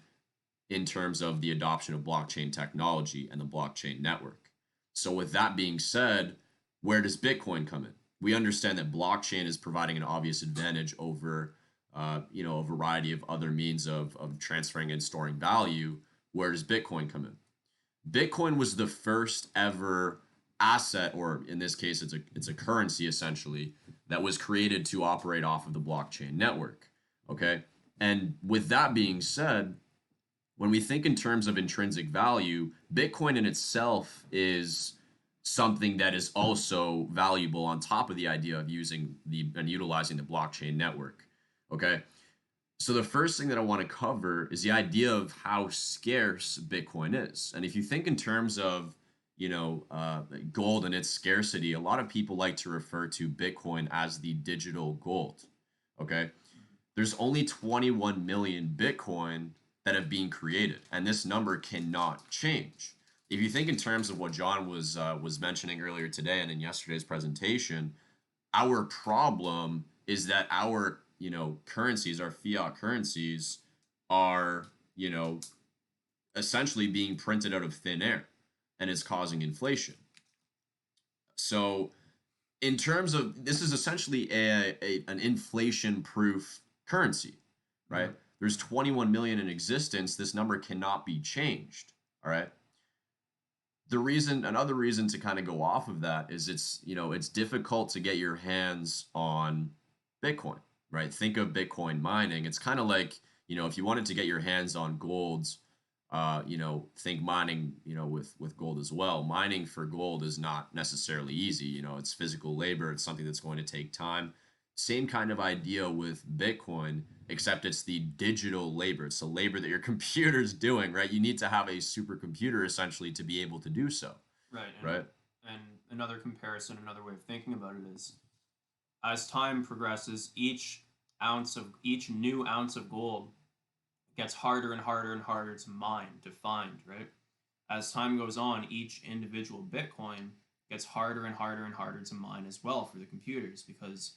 in terms of the adoption of blockchain technology and the blockchain network. So with that being said, where does Bitcoin come in? We understand that blockchain is providing an obvious advantage over a variety of other means of transferring and storing value. Where does Bitcoin come in? Bitcoin was the first ever asset, or in this case, it's a currency essentially, that was created to operate off of the blockchain network. Okay. And with that being said, when we think in terms of intrinsic value, Bitcoin in itself is something that is also valuable on top of the idea of using and utilizing the blockchain network. Okay. So the first thing that I want to cover is the idea of how scarce Bitcoin is. And if you think in terms of, gold and its scarcity, a lot of people like to refer to Bitcoin as the digital gold. Okay. there's only 21 million Bitcoin that have been created, and this number cannot change. If you think in terms of what John was mentioning earlier today and in yesterday's presentation, our problem is that our currencies, our fiat currencies, are essentially being printed out of thin air, and is causing inflation. So in terms of, this is essentially an inflation proof currency, right? There's 21 million in existence. This number cannot be changed. All right. Another reason to kind of go off of that is it's difficult to get your hands on Bitcoin, right? Think of Bitcoin mining. It's kind of like, if you wanted to get your hands on gold, think mining, with gold as well. Mining for gold is not necessarily easy. It's physical labor. It's something that's going to take time. Same kind of idea with Bitcoin, except it's the digital labor. It's the labor that your computer's doing, right? You need to have a supercomputer essentially to be able to do so. Right. Right. And another comparison, another way of thinking about it is, as time progresses, each new ounce of gold gets harder and harder and harder to mine, to find, right? As time goes on, each individual Bitcoin gets harder and harder and harder to mine as well for the computers, because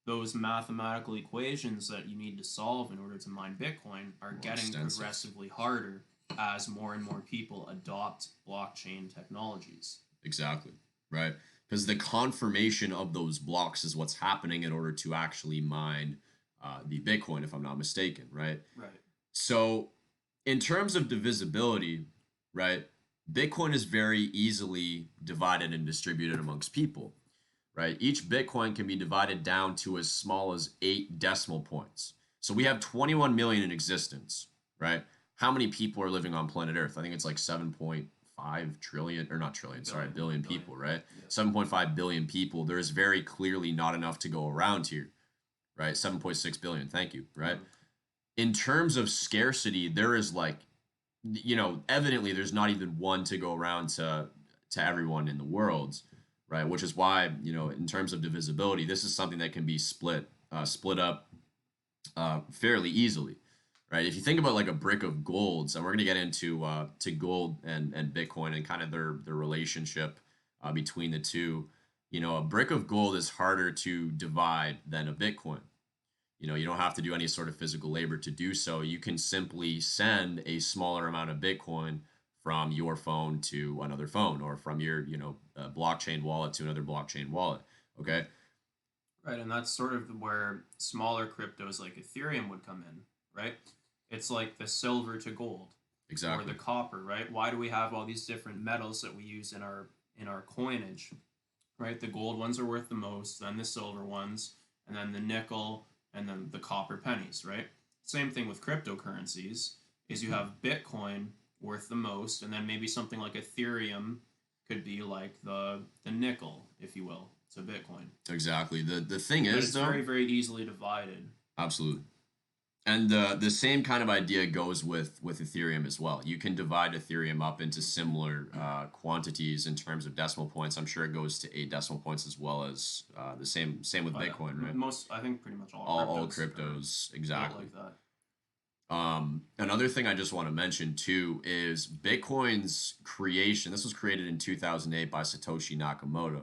those mathematical equations that you need to solve in order to mine Bitcoin are getting progressively harder as more and more people adopt blockchain technologies. Exactly, right? Because the confirmation of those blocks is what's happening in order to actually mine the Bitcoin, if I'm not mistaken, right? Right. So in terms of divisibility, right, Bitcoin is very easily divided and distributed amongst people. Right? Each Bitcoin can be divided down to as small as 8 decimal points. So we have 21 million in existence, right? How many people are living on planet Earth? I think it's like 7.5 trillion, or not trillion, sorry, billion people, right? Yeah. 7.5 billion people. There is very clearly not enough to go around here, right? 7.6 billion, thank you, right? In terms of scarcity, there is evidently there's not even one to go around to everyone in the world. Right, which is why, in terms of divisibility, this is something that can be split up fairly easily, right? If you think about like a brick of gold, and we're going to get into to gold and Bitcoin and kind of their relationship between the two, a brick of gold is harder to divide than a Bitcoin. You don't have to do any sort of physical labor to do so. You can simply send a smaller amount of Bitcoin from your phone to another phone, or from your blockchain wallet to another blockchain wallet. Okay. Right, and that's sort of where smaller cryptos like Ethereum would come in, right? It's like the silver to gold. Exactly. Or the copper, right? Why do we have all these different metals that we use in our coinage? Right? The gold ones are worth the most, then the silver ones, and then the nickel, and then the copper pennies, right? Same thing with cryptocurrencies, is you have Bitcoin worth the most, and then maybe something like Ethereum could be like the nickel, if you will, to Bitcoin. Exactly. The thing is, it's very, very easily divided. Absolutely. And the same kind of idea goes with Ethereum as well. You can divide Ethereum up into similar quantities in terms of decimal points. I'm sure it goes to 8 decimal points as well as the same with Bitcoin, right? I think pretty much all cryptos, exactly. Like that. Another thing I just want to mention too is Bitcoin's creation. This was created in 2008 by Satoshi Nakamoto.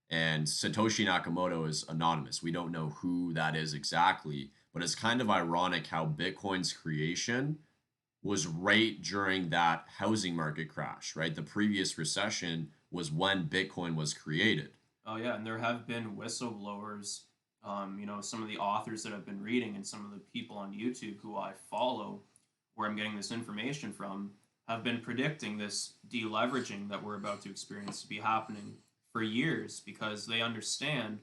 And Satoshi Nakamoto is anonymous. We don't know who that is exactly, but it's kind of ironic how Bitcoin's creation was right during that housing market crash, right? The previous recession was when Bitcoin was created. Oh yeah, and there have been whistleblowers, some of the authors that I've been reading and some of the people on YouTube who I follow, where I'm getting this information from, have been predicting this deleveraging that we're about to experience to be happening for years, because they understand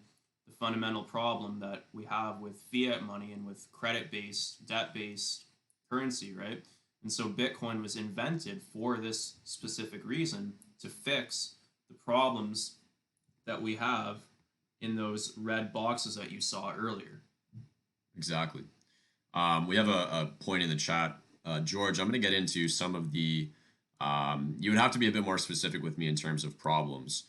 the fundamental problem that we have with fiat money and with credit-based, debt-based currency, right? And so Bitcoin was invented for this specific reason, to fix the problems that we have in those red boxes that you saw earlier. Exactly. We have a point in the chat. George, I'm going to get into some of the, you would have to be a bit more specific with me in terms of problems.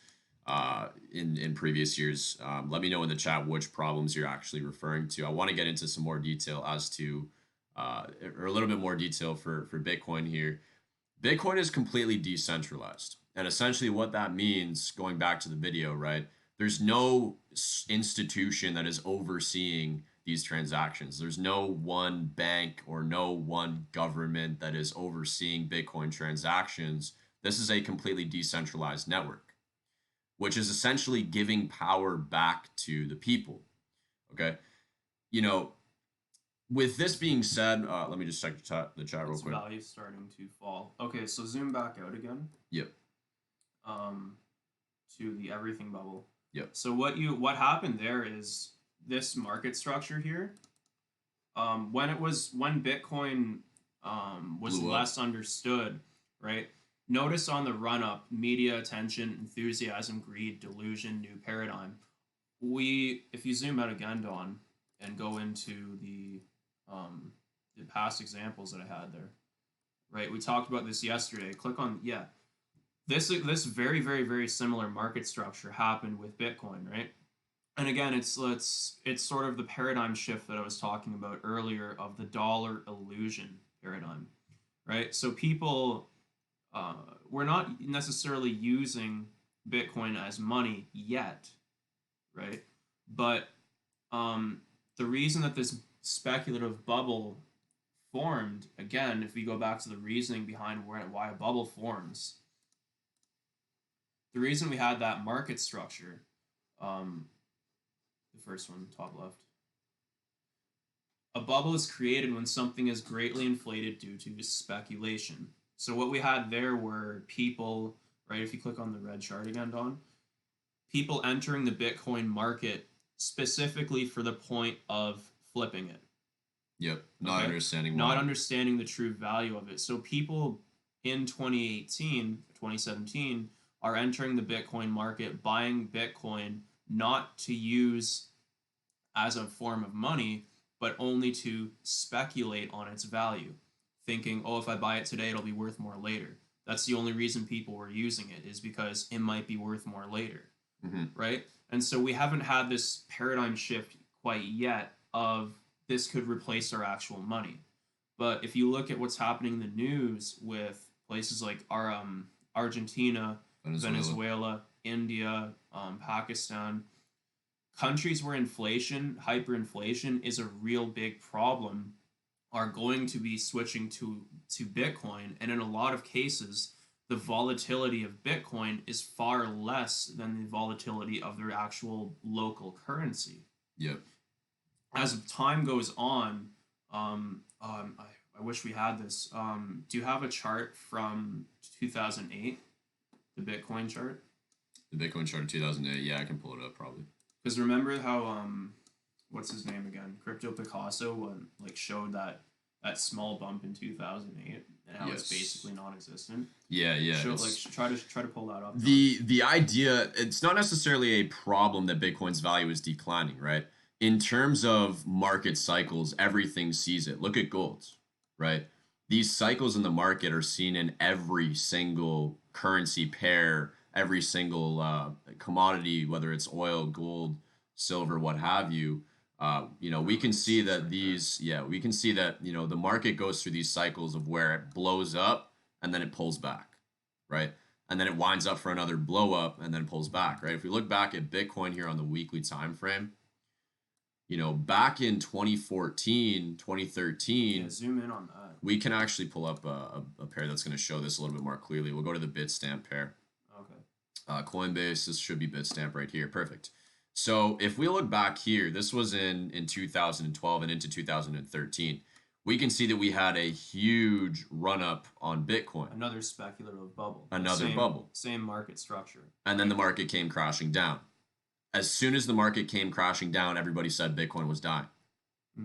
in previous years. Let me know in the chat which problems you're actually referring to. I want to get into some more detail as to, or a little bit more detail for Bitcoin here. Bitcoin is completely decentralized. And essentially what that means, going back to the video, right? There's no institution that is overseeing these transactions. There's no one bank or no one government that is overseeing Bitcoin transactions. This is a completely decentralized network, which is essentially giving power back to the people. Okay. You know, with this being said, let me just check the chat real Its quick. value starting to fall. Okay, so zoom back out again. Yep. To the everything bubble. Yep. So what happened there is this market structure here. When Bitcoin was Blew up. less understood, right? Notice on the run up, media attention, enthusiasm, greed, delusion, new paradigm. If you zoom out again, Don, and go into the past examples that I had there, right? We talked about this yesterday. Click on, yeah. This very, very, very similar market structure happened with Bitcoin, right? And again, it's sort of the paradigm shift that I was talking about earlier of the dollar illusion paradigm, right? So people, we're not necessarily using Bitcoin as money yet, right? But the reason that this speculative bubble formed, again, if we go back to the reasoning behind why a bubble forms, the reason we had that market structure, the first one, top left. A bubble is created when something is greatly inflated due to speculation. So what we had there were people, right? If you click on the red chart again, Don, people entering the Bitcoin market specifically for the point of flipping it. Yep. Not understanding Not why. understanding the true value of it. So people in 2017 are entering the Bitcoin market, buying Bitcoin not to use as a form of money, but only to speculate on its value, thinking, oh, if I buy it today, it'll be worth more later. That's the only reason people were using it, is because it might be worth more later, right? And so we haven't had this paradigm shift quite yet of this could replace our actual money. But if you look at what's happening in the news with places like Argentina, Venezuela, India, Pakistan, countries where hyperinflation is a real big problem, are going to be switching to Bitcoin. And in a lot of cases, the volatility of Bitcoin is far less than the volatility of their actual local currency. Yep. As time goes on, I wish we had this. Do you have a chart from 2008? The Bitcoin chart? The Bitcoin chart of 2008. Yeah, I can pull it up probably. Because remember how what's his name again? Crypto Picasso showed that small bump in 2008 and how it's basically non-existent. Yeah. Try to pull that up. The idea, it's not necessarily a problem that Bitcoin's value is declining, right? In terms of market cycles, everything sees it. Look at gold, right? These cycles in the market are seen in every single currency pair, every single commodity, whether it's oil, gold, silver, what have you. We can see that the market goes through these cycles of where it blows up and then it pulls back, right? And then it winds up for another blow up and then pulls back, right? If we look back at Bitcoin here on the weekly time frame, back in 2014, 2013, zoom in on that. We can actually pull up a pair that's going to show this a little bit more clearly. We'll go to the Bitstamp pair. Okay. Coinbase, this should be Bitstamp right here. Perfect. So if we look back here, this was in 2012 and into 2013. We can see that we had a huge run up on Bitcoin. Another speculative bubble. Bubble. Same market structure. And then the market came crashing down. As soon as the market came crashing down, everybody said Bitcoin was dying.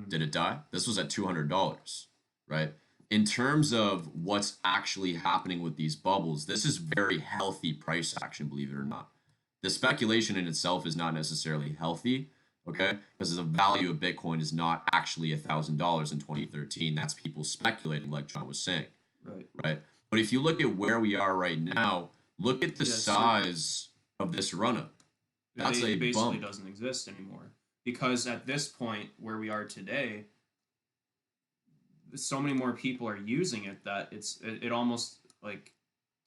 Did it die? This was at $200, right? In terms of what's actually happening with these bubbles, this is very healthy price action, believe it or not. The speculation in itself is not necessarily healthy, okay? Because the value of Bitcoin is not actually $1,000 in 2013. That's people speculating, like John was saying. Right. Right. But if you look at where we are right now, look at the size of this run up. That's It a basically bump. doesn't exist anymore because at this point where we are today, so many more people are using it that it almost like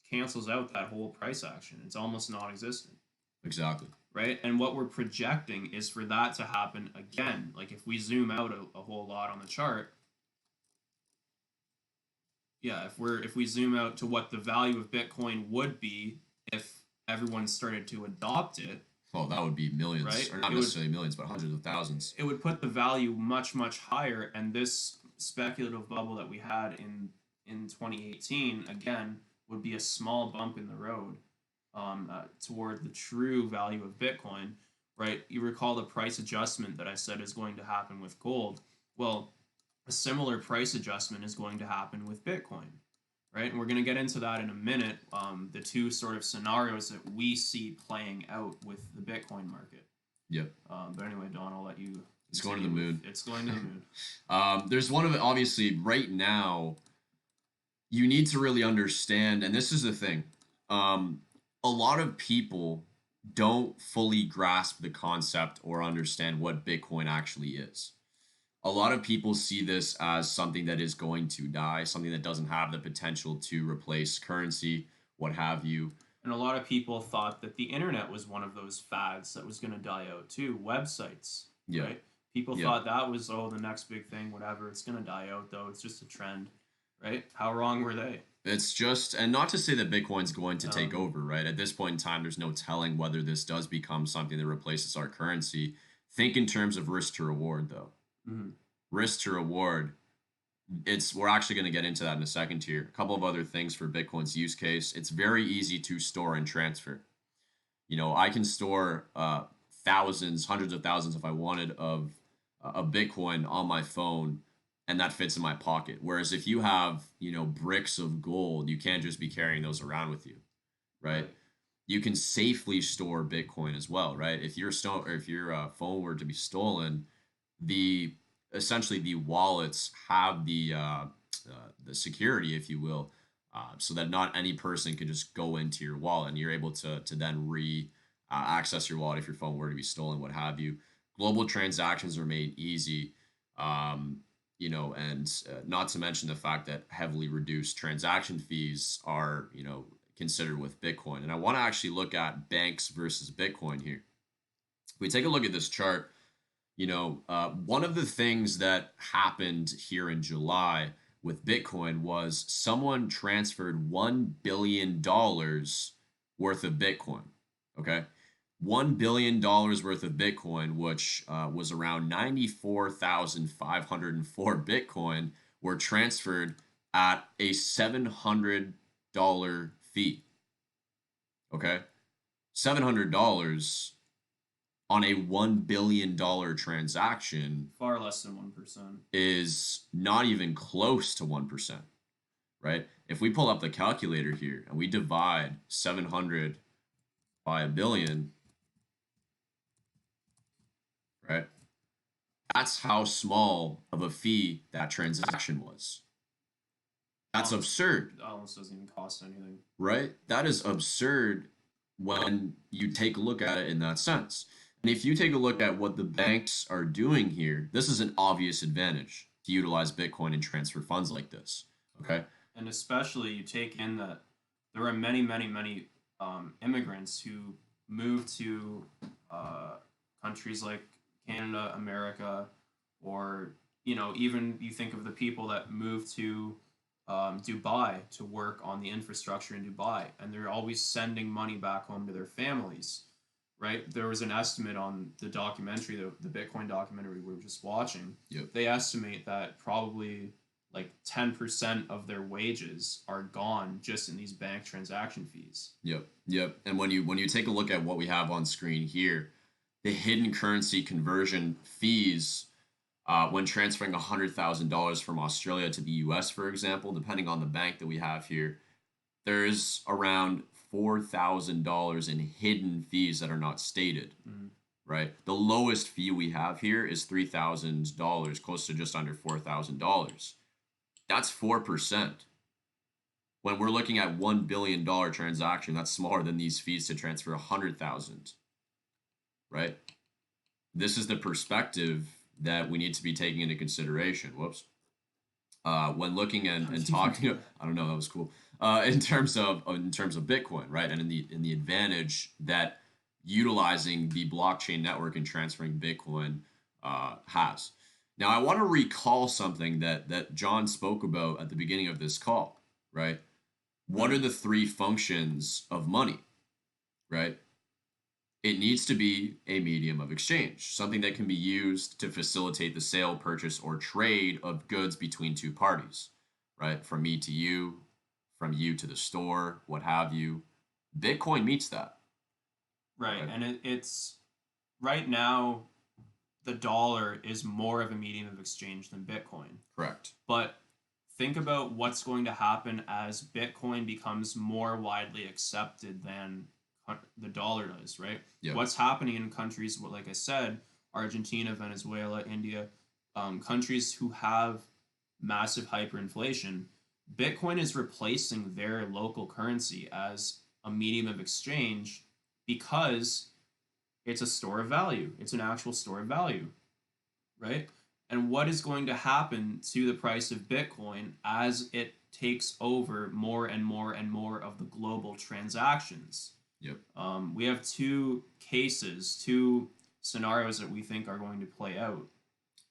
cancels out that whole price action. It's almost non-existent, Exactly. right? And what we're projecting is for that to happen again. Like if we zoom out a whole lot on the chart, yeah, if we zoom out to what the value of Bitcoin would be if everyone started to adopt it, Oh, that would be millions, right? or not necessarily millions, but hundreds of thousands. It would put the value much higher, and this speculative bubble that we had in 2018 again would be a small bump in the road toward the true value of Bitcoin, right? You recall the price adjustment that I said is going to happen with gold. Well, a similar price adjustment is going to happen with Bitcoin, right? And we're going to get into that in a minute. The two sort of scenarios that we see playing out with the Bitcoin market. Yep. But anyway, Don, I'll let you. It's going to the moon. It's going to the moon. There's one of it, obviously, right now, you need to really understand, and this is the thing. A lot of people don't fully grasp the concept or understand what Bitcoin actually is. A lot of people see this as something that is going to die, something that doesn't have the potential to replace currency, what have you. And a lot of people thought that the internet was one of those fads that was going to die out too. Websites, Yeah. right? People Yeah. thought that was, the next big thing, whatever. It's going to die out though. It's just a trend, right? How wrong were they? It's just, and not to say that Bitcoin's going to take over, right? At this point in time, there's no telling whether this does become something that replaces our currency. Think in terms of risk to reward, though. Mm-hmm. Risk to reward, we're actually going to get into that in a second here. A couple of other things for Bitcoin's use case. It's very easy to store and transfer. You know, I can store thousands, hundreds of thousands if I wanted of Bitcoin on my phone, and that fits in my pocket. Whereas if you have, you know, bricks of gold, you can't just be carrying those around with you, right? You can safely store Bitcoin as well, right? If your phone were to be stolen, essentially the wallets have the security, if you will, so that not any person can just go into your wallet, and you're able to then access your wallet if your phone were to be stolen, what have you. Global transactions are made easy, you know, and not to mention the fact that heavily reduced transaction fees are, you know, considered with Bitcoin. And I want to actually look at banks versus Bitcoin here. If we take a look at this chart, you know, one of the things that happened here in July with Bitcoin was someone transferred $1 billion worth of Bitcoin. Okay. $1 billion worth of Bitcoin, which was around 94,504 Bitcoin, were transferred at a $700 fee. Okay. $700 on a $1 billion transaction, Far less than 1%. is not even close to 1%, right? If we pull up the calculator here and we divide 700 by a billion, right? That's how small of a fee that transaction was. That's absurd. It almost doesn't even cost anything. Right? That is absurd when you take a look at it in that sense. And if you take a look at what the banks are doing here, this is an obvious advantage to utilize Bitcoin and transfer funds like this. Okay. And especially you take in that there are many immigrants who move to countries like Canada, America, or, you know, even you think of the people that move to Dubai to work on the infrastructure in Dubai, and they're always sending money back home to their families, right? There was an estimate on the documentary, the Bitcoin documentary we were just watching. Yep. They estimate that probably like 10% of their wages are gone just in these bank transaction fees. Yep. And when you take a look at what we have on screen here, the hidden currency conversion fees when transferring $100,000 from Australia to the US, for example, depending on the bank that we have here, there's around $4,000 in hidden fees that are not stated, right? The lowest fee we have here is $3,000, close to just under $4,000. That's 4%. When we're looking at $1 billion transaction, that's smaller than these fees to transfer 100,000, right? This is the perspective that we need to be taking into consideration. Whoops. When looking and talking, I don't know, that was cool. In terms of Bitcoin, right, and in the advantage that utilizing the blockchain network and transferring Bitcoin has. Now, I want to recall something that John spoke about at the beginning of this call, right? What are the three functions of money, right? It needs to be a medium of exchange, something that can be used to facilitate the sale, purchase, or trade of goods between two parties, right? From me to you, from you to the store, what have you. Bitcoin meets that. Right, Right. and it's right now the dollar is more of a medium of exchange than Bitcoin. Correct. But think about what's going to happen as Bitcoin becomes more widely accepted than the dollar does, right? Yeah. What's happening in countries, like I said, Argentina, Venezuela, India, countries who have massive hyperinflation, Bitcoin is replacing their local currency as a medium of exchange because it's a store of value. It's an actual store of value, right? And what is going to happen to the price of Bitcoin as it takes over more and more and more of the global transactions? Yep. We have two scenarios that we think are going to play out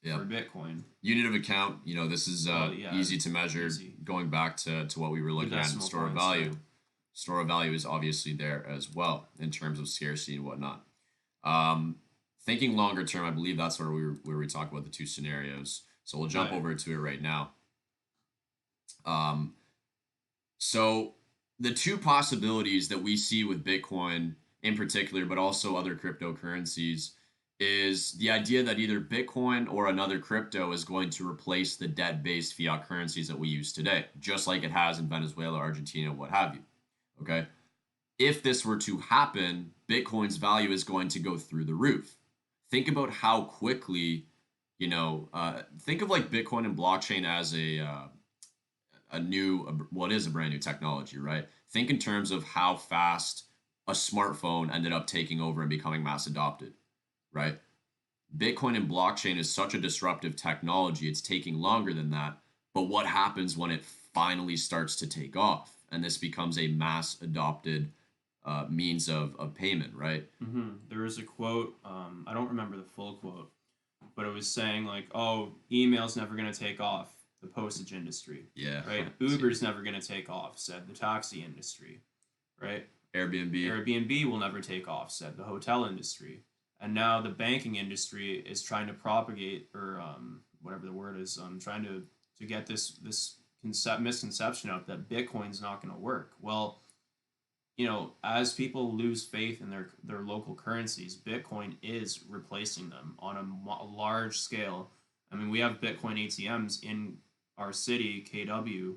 Yeah. for Bitcoin. Unit of account, this is yeah, easy to measure. easy. Going back to what we were looking at in decimal store of points, value. right. Store of value is obviously there as well in terms of scarcity and whatnot. Thinking longer term, I believe that's where we talk about the two scenarios. So we'll jump Right. over to it right now. So the two possibilities that we see with Bitcoin in particular, but also other cryptocurrencies, is the idea that either Bitcoin or another crypto is going to replace the debt-based fiat currencies that we use today, just like it has in Venezuela, Argentina, what have you. Okay. If this were to happen, Bitcoin's value is going to go through the roof. Think about how quickly, think of like Bitcoin and blockchain as what is a brand new technology, right? Think in terms of how fast a smartphone ended up taking over and becoming mass adopted, right? Bitcoin and blockchain is such a disruptive technology, it's taking longer than that. But what happens when it finally starts to take off and this becomes a mass adopted means of payment, right? There was a quote, I don't remember the full quote, but it was saying like, oh, email's never going to take off, the postage industry. Yeah. Right? Uber's never going to take off, said the taxi industry. Right? Airbnb will never take off, said the hotel industry. And now the banking industry is trying to propagate, or whatever the word is, trying to get this misconception out that Bitcoin's not going to work. Well, as people lose faith in their local currencies, Bitcoin is replacing them on a large scale. I mean, we have Bitcoin ATMs in our city, KW,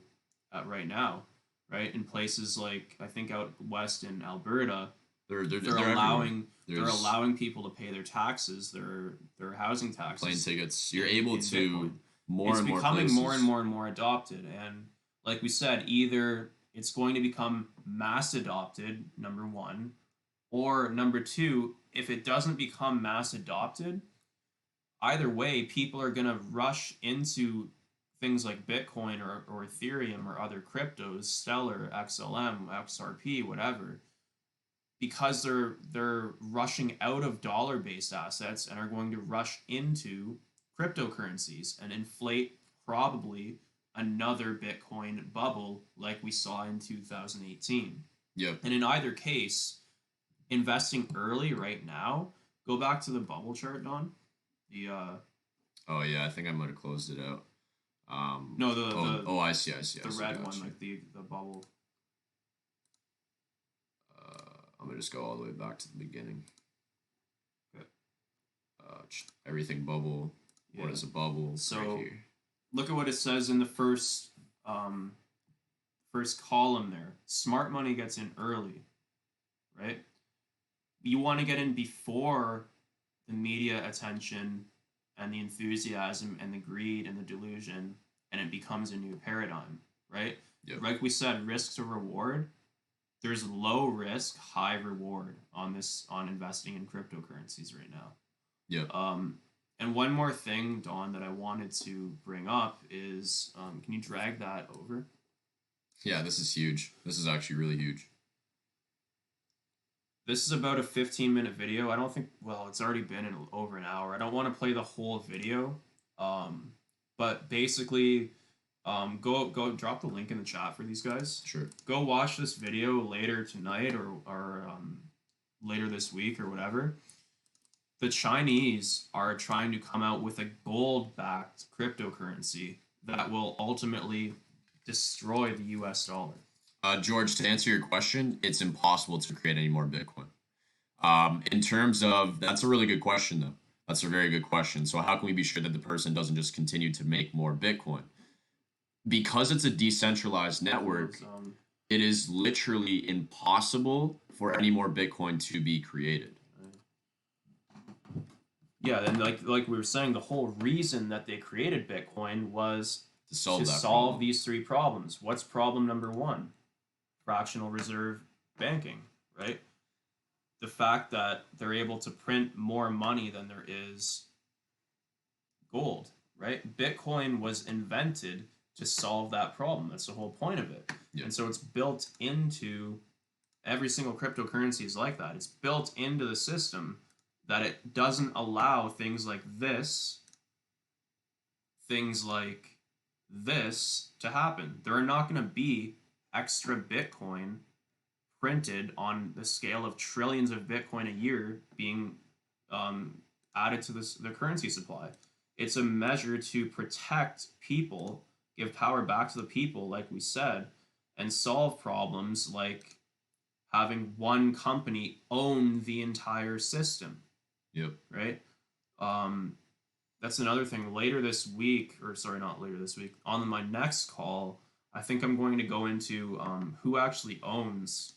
right now, right? In places like, I think out west in Alberta, They're they're allowing people to pay their taxes, their housing taxes, plane tickets. You're able in to Bitcoin. more It's and more becoming places. more and more and more adopted, and like we said, either it's going to become mass adopted, number one, or number two, if it doesn't become mass adopted, either way, people are going to rush into things like Bitcoin or Ethereum or other cryptos, Stellar, XLM, XRP, whatever, because they're rushing out of dollar-based assets and are going to rush into cryptocurrencies and inflate probably another Bitcoin bubble like we saw in 2018. Yep. And in either case, investing early right now, go back to the bubble chart, Don. The Oh yeah, I think I might have closed it out. no, I see. the red one, like the bubble. I'm gonna just go all the way back to the beginning. Okay. Everything bubble. What Yeah. is a bubble? So- right here. Look at what it says in the first column there. Smart money gets in early, right? You want to get in before the media attention and the enthusiasm and the greed and the delusion, and it becomes a new paradigm, right? Yep. Like we said, risk to reward. There's low risk, high reward on investing in cryptocurrencies right now. Yeah. And one more thing, Don, that I wanted to bring up is, can you drag that over? Yeah, this is huge. This is actually really huge. This is about a 15-minute video. I don't think, well, it's already been over an hour. I don't want to play the whole video. But basically, go drop the link in the chat for these guys. Sure. Go watch this video later tonight or later this week or whatever. The Chinese are trying to come out with a gold-backed cryptocurrency that will ultimately destroy the US dollar. George, to answer your question, it's impossible to create any more Bitcoin. In terms of, that's a really good question, though. That's a very good question. So how can we be sure that the person doesn't just continue to make more Bitcoin? Because it's a decentralized network, it is literally impossible for any more Bitcoin to be created. Yeah, and like we were saying, the whole reason that they created Bitcoin was To solve to that solve problem. these three problems. What's problem number one? Fractional reserve banking, right? The fact that they're able to print more money than there is gold, right? Bitcoin was invented to solve that problem. That's the whole point of it. Yeah. And so it's built into every single cryptocurrency is like that. It's built into the system that it doesn't allow things like this to happen. There are not going to be extra Bitcoin printed on the scale of trillions of Bitcoin a year being added to the currency supply. It's a measure to protect people, give power back to the people, like we said, and solve problems like having one company own the entire system. Yep. Right? That's another thing. Later this week, or sorry, not later this week, on my next call, I think I'm going to go into who actually owns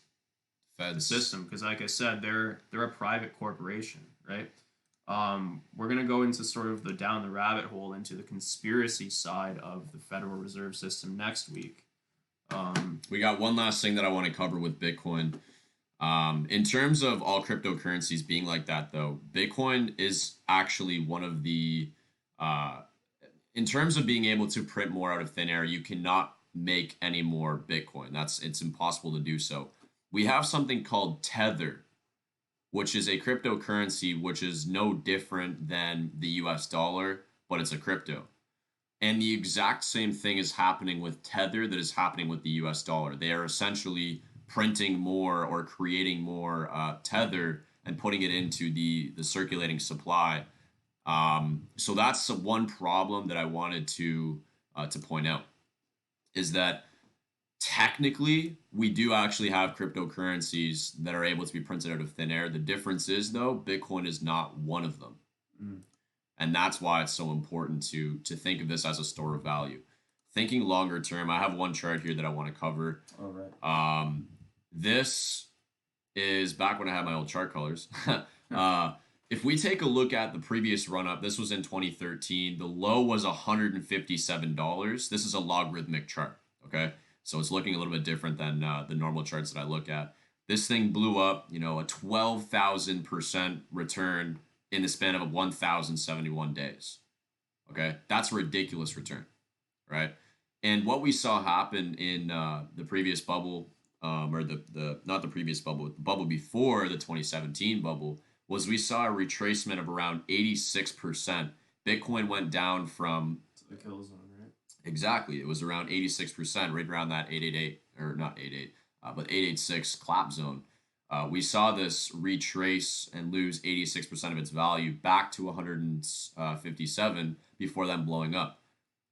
the Feds. system, because like I said, they're a private corporation, right? We're gonna go into sort of down the rabbit hole into the conspiracy side of the Federal Reserve System next week. We got one last thing that I want to cover with Bitcoin. In terms of all cryptocurrencies being like that, though, Bitcoin is actually one of the, in terms of being able to print more out of thin air, you cannot make any more Bitcoin. It's impossible to do so. We have something called Tether, which is a cryptocurrency, which is no different than the US dollar, but it's a crypto. And the exact same thing is happening with Tether that is happening with the US dollar. They are essentially printing more or creating more Tether and putting it into the circulating supply. So that's one problem that I wanted to point out, is that technically we do actually have cryptocurrencies that are able to be printed out of thin air. The difference is, though, Bitcoin is not one of them. And that's why it's so important to think of this as a store of value. Thinking longer term, I have one chart here that I want to cover. All right. This is back when I had my old chart colors. If we take a look at the previous run up, this was in 2013. The low was $157. This is a logarithmic chart. Okay, so it's looking a little bit different than the normal charts that I look at. This thing blew up, a 12,000% return in the span of 1,071 days. Okay, that's a ridiculous return, right? And what we saw happen in the previous bubble, or the not the previous bubble, the bubble before the 2017 bubble, was we saw a retracement of around 86%. Bitcoin went down from The kill zone, right? Exactly, it was around 86%, right around that 888, or not 88, but 886 clap zone. We saw this retrace and lose 86% of its value back to 157 before then blowing up.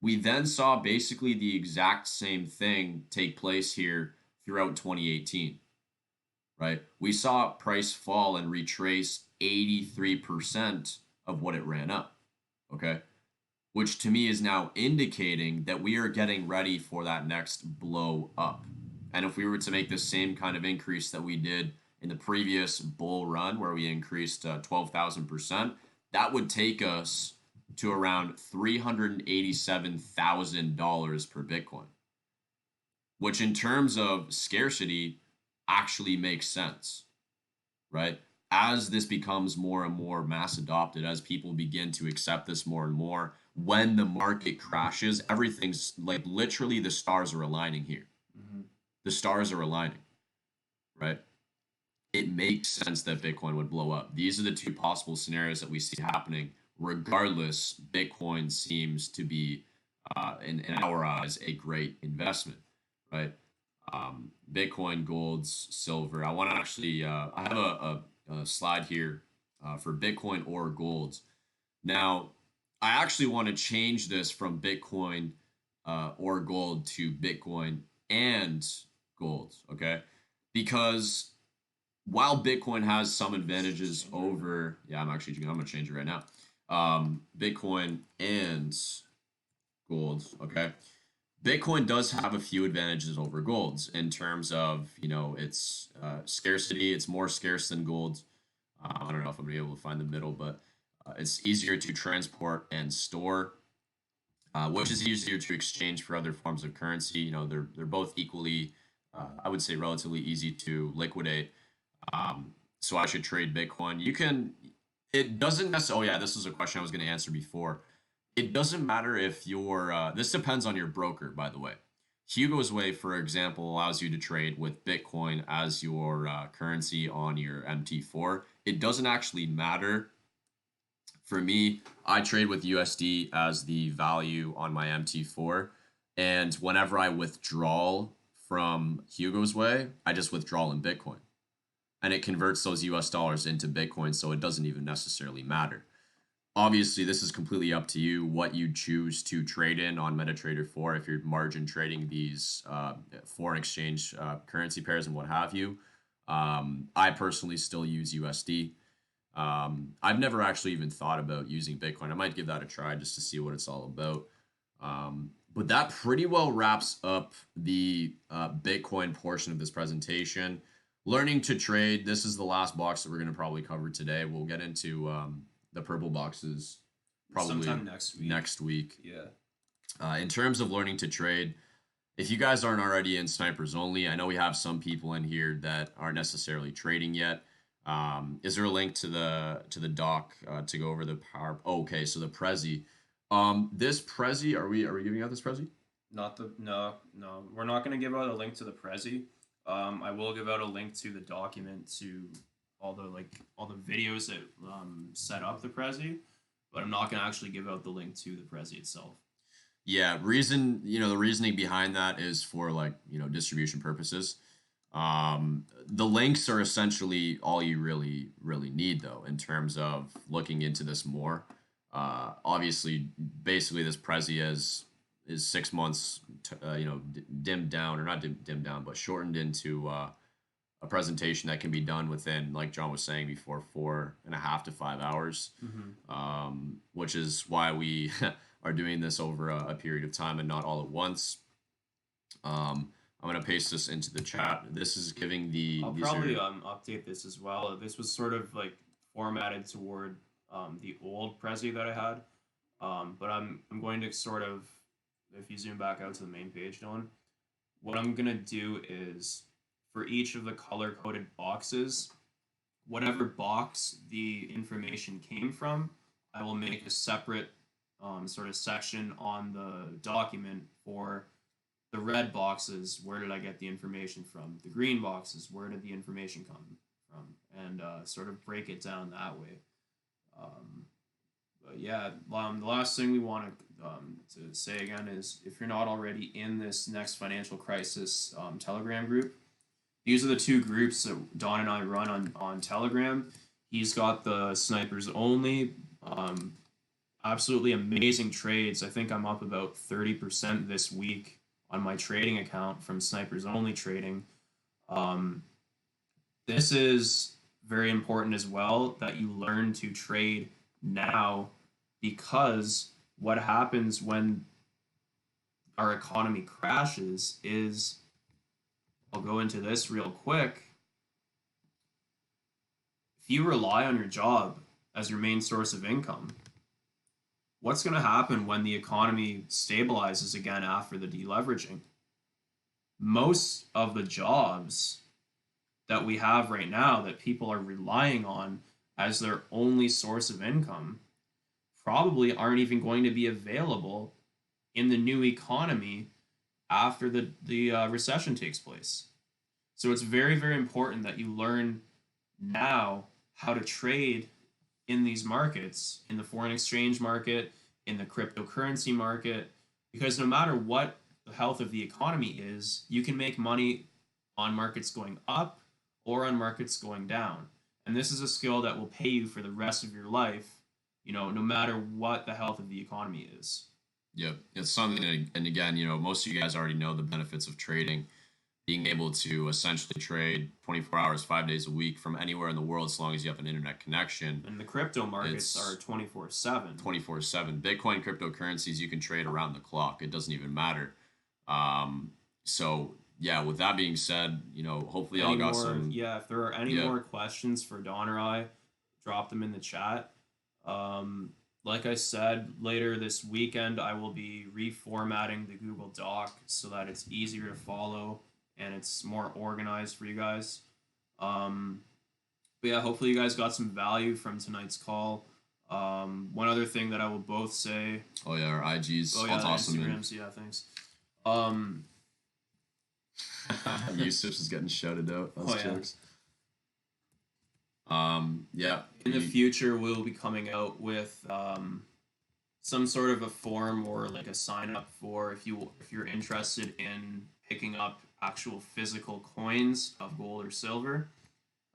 We then saw basically the exact same thing take place here throughout 2018, right? We saw price fall and retrace 83% of what it ran up, okay? Which to me is now indicating that we are getting ready for that next blow up. And if we were to make the same kind of increase that we did in the previous bull run, where we increased 12,000%, that would take us to around $387,000 per Bitcoin. which in terms of scarcity actually makes sense, right? As this becomes more and more mass adopted, as people begin to accept this more and more, when the market crashes, everything's like literally the stars are aligning here. Mm-hmm. The stars are aligning, right? It makes sense that Bitcoin would blow up. These are the two possible scenarios that we see happening. Regardless, Bitcoin seems to be, in our eyes, a great investment, right? Bitcoin, golds, silver. I want to actually, I have a slide here for Bitcoin or golds. Now, I actually want to change this from Bitcoin or gold to Bitcoin and gold, okay? Because while Bitcoin has some advantages over, yeah, I'm going to change it right now. Bitcoin and gold, okay? Bitcoin does have a few advantages over golds in terms of, its scarcity. It's more scarce than gold. I don't know if I'm gonna be able to find the middle, but it's easier to transport and store, which is easier to exchange for other forms of currency. They're both equally, I would say, relatively easy to liquidate. So I should trade Bitcoin. You can. It doesn't necessarily. Oh yeah, this is a question I was going to answer before. It doesn't matter if you're. This depends on your broker, by the way. Hugo's Way, for example, allows you to trade with Bitcoin as your currency on your MT4. It doesn't actually matter. For me, I trade with USD as the value on my MT4. And whenever I withdraw from Hugo's Way, I just withdraw in Bitcoin. And it converts those US dollars into Bitcoin, so it doesn't even necessarily matter. Obviously, this is completely up to you what you choose to trade in on MetaTrader 4 if you're margin trading these foreign exchange currency pairs and what have you. I personally still use USD. I've never actually even thought about using Bitcoin. I might give that a try just to see what it's all about. But that pretty well wraps up the Bitcoin portion of this presentation. Learning to trade. This is the last box that we're going to probably cover today. We'll get into the purple boxes probably sometime next week. Yeah. In terms of learning to trade, if you guys aren't already in Snipers Only, I know we have some people in here that aren't necessarily trading yet. Is there a link to the doc to go over the power? Oh, okay, so the Prezi. This Prezi, are we giving out this Prezi? No. We're not going to give out a link to the Prezi. I will give out a link to the document to all the videos that set up the Prezi, but I'm not going to actually give out the link to the Prezi itself. Yeah, the reasoning behind that is for distribution purposes. The links are essentially all you really need though in terms of looking into this more. Obviously, basically this Prezi is 6 months, dimmed down, or not dimmed down, but shortened into a presentation that can be done within, like John was saying before, 4.5 to 5 hours, which is why we are doing this over a period of time and not all at once. I'm going to paste this into the chat. This is giving the... I'll probably update this as well. This was sort of formatted toward the old Prezi that I had, but I'm going to sort of, if you zoom back out to the main page, Dylan, what I'm going to do is for each of the color-coded boxes, whatever box the information came from, I will make a separate sort of section on the document for the red boxes. Where did I get the information from? The green boxes, where did the information come from? And sort of break it down that way. But yeah, the last thing we want to say again is if you're not already in this Next Financial Crisis Telegram group, these are the two groups that Don and I run on Telegram. He's got the Snipers Only, absolutely amazing trades. I think I'm up about 30% this week on my trading account from Snipers Only trading. This is very important as well that you learn to trade now, because what happens when our economy crashes is, I'll go into this real quick. If you rely on your job as your main source of income, what's going to happen when the economy stabilizes again after the deleveraging? most of the jobs that we have right now that people are relying on as their only source of income probably aren't even going to be available in the new economy after the recession takes place. So it's very, very important that you learn now how to trade in these markets, in the foreign exchange market, in the cryptocurrency market, because no matter what the health of the economy is, you can make money on markets going up or on markets going down. And this is a skill that will pay you for the rest of your life, no matter what the health of the economy is. Yep, it's something that, and again, most of you guys already know the benefits of trading, being able to essentially trade 24 hours, 5 days a week from anywhere in the world as long as you have an internet connection. And the crypto markets are 24/7. 24/7. Bitcoin cryptocurrencies, you can trade around the clock. It doesn't even matter. So yeah, with that being said, hopefully y'all got some. Yeah, if there are any more questions for Don or I, drop them in the chat. Like I said, later this weekend, I will be reformatting the Google Doc so that it's easier to follow and it's more organized for you guys. But yeah, hopefully you guys got some value from tonight's call. One other thing that I will both say. Oh yeah, our IGs. Oh yeah, that's awesome. Instagrams. Yeah, thanks. Yusuf is getting shouted out. That's jokes. Yeah. In the future, we'll be coming out with some sort of a form or like a sign up for if you're interested in picking up actual physical coins of gold or silver.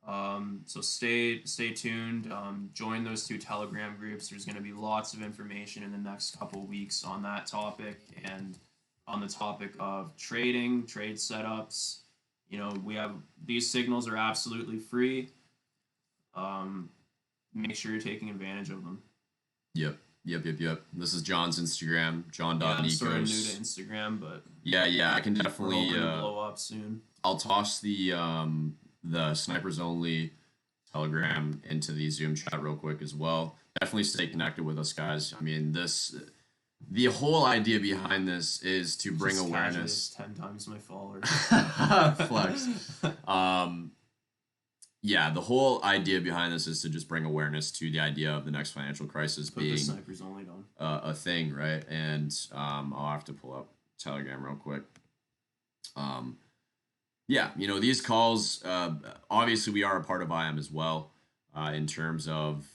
So stay tuned. Join those 2 Telegram groups. There's going to be lots of information in the next couple weeks on that topic and on the topic of trading, trade setups. We have these signals are absolutely free. Make sure you're taking advantage of them. Yep. This is John's Instagram, John.Nikos. Yeah, I'm sort of new to Instagram, but yeah, I can definitely blow up soon. I'll toss the Snipers Only Telegram into the Zoom chat real quick as well. Definitely stay connected with us, guys. I mean, the whole idea behind this is to bring awareness. 10 times my followers. Flex. Yeah, the whole idea behind this is to just bring awareness to the idea of the next financial crisis being the Snipers Only on a thing, right? And I'll have to pull up Telegram real quick. Yeah, these calls, obviously we are a part of IM as well, in terms of,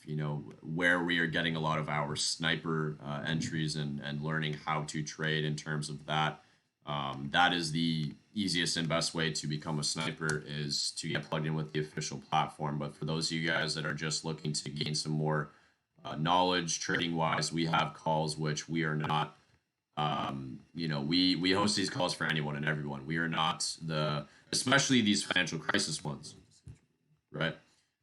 where we are getting a lot of our sniper entries and learning how to trade in terms of that. That is the easiest and best way to become a sniper, is to get plugged in with the official platform. But for those of you guys that are just looking to gain some more knowledge trading wise, we have calls which we are not, we host these calls for anyone and everyone. We are not especially these financial crisis ones, right?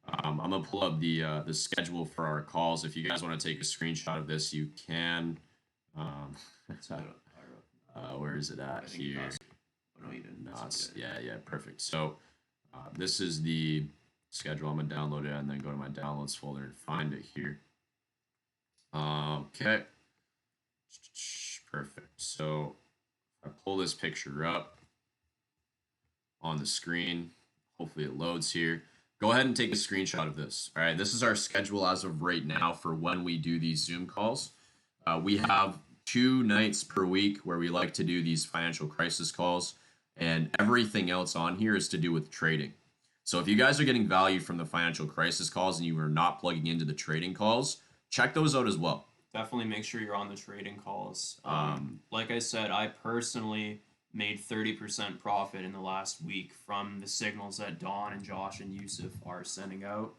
I'm gonna pull up the schedule for our calls. If you guys want to take a screenshot of this, you can. Where is it at here? No, you didn't. Yeah, perfect. So this is the schedule. I'm gonna download it and then go to my downloads folder and find it here. Okay, perfect. So I pull this picture up on the screen. Hopefully it loads here. Go ahead and take a screenshot of this. All right, this is our schedule as of right now for when we do these Zoom calls. We have 2 nights per week where we like to do these financial crisis calls, and everything else on here is to do with trading. So if you guys are getting value from the financial crisis calls and you are not plugging into the trading calls, check those out as well. Definitely make sure you're on the trading calls. Like I said, I personally made 30% profit in the last week from the signals that Don and Josh and Yusuf are sending out.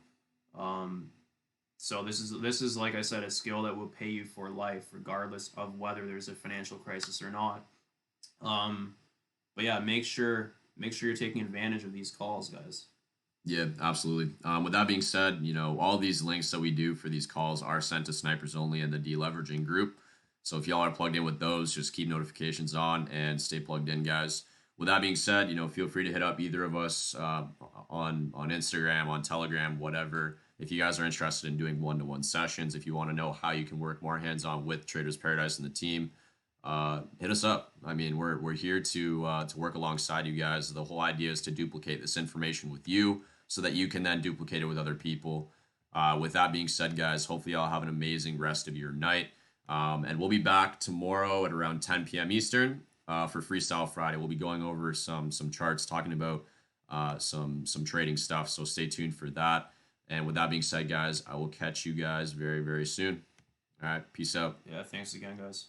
So this is like I said, a skill that will pay you for life, regardless of whether there's a financial crisis or not. But yeah, make sure you're taking advantage of these calls, guys. Yeah, absolutely. With that being said, all these links that we do for these calls are sent to Snipers Only and the deleveraging group. So if y'all are plugged in with those, just keep notifications on and stay plugged in, guys. With that being said, feel free to hit up either of us on Instagram, on Telegram, whatever. If you guys are interested in doing one-to-one sessions, if you want to know how you can work more hands-on with Traders Paradise and the team, hit us up. I mean, we're here to work alongside you guys. The whole idea is to duplicate this information with you so that you can then duplicate it with other people. With that being said, guys, hopefully y'all have an amazing rest of your night. And we'll be back tomorrow at around 10 p.m. Eastern for Freestyle Friday. We'll be going over some charts, talking about some trading stuff. So stay tuned for that. And with that being said, guys, I will catch you guys very, very soon. All right, peace out. Yeah, thanks again, guys.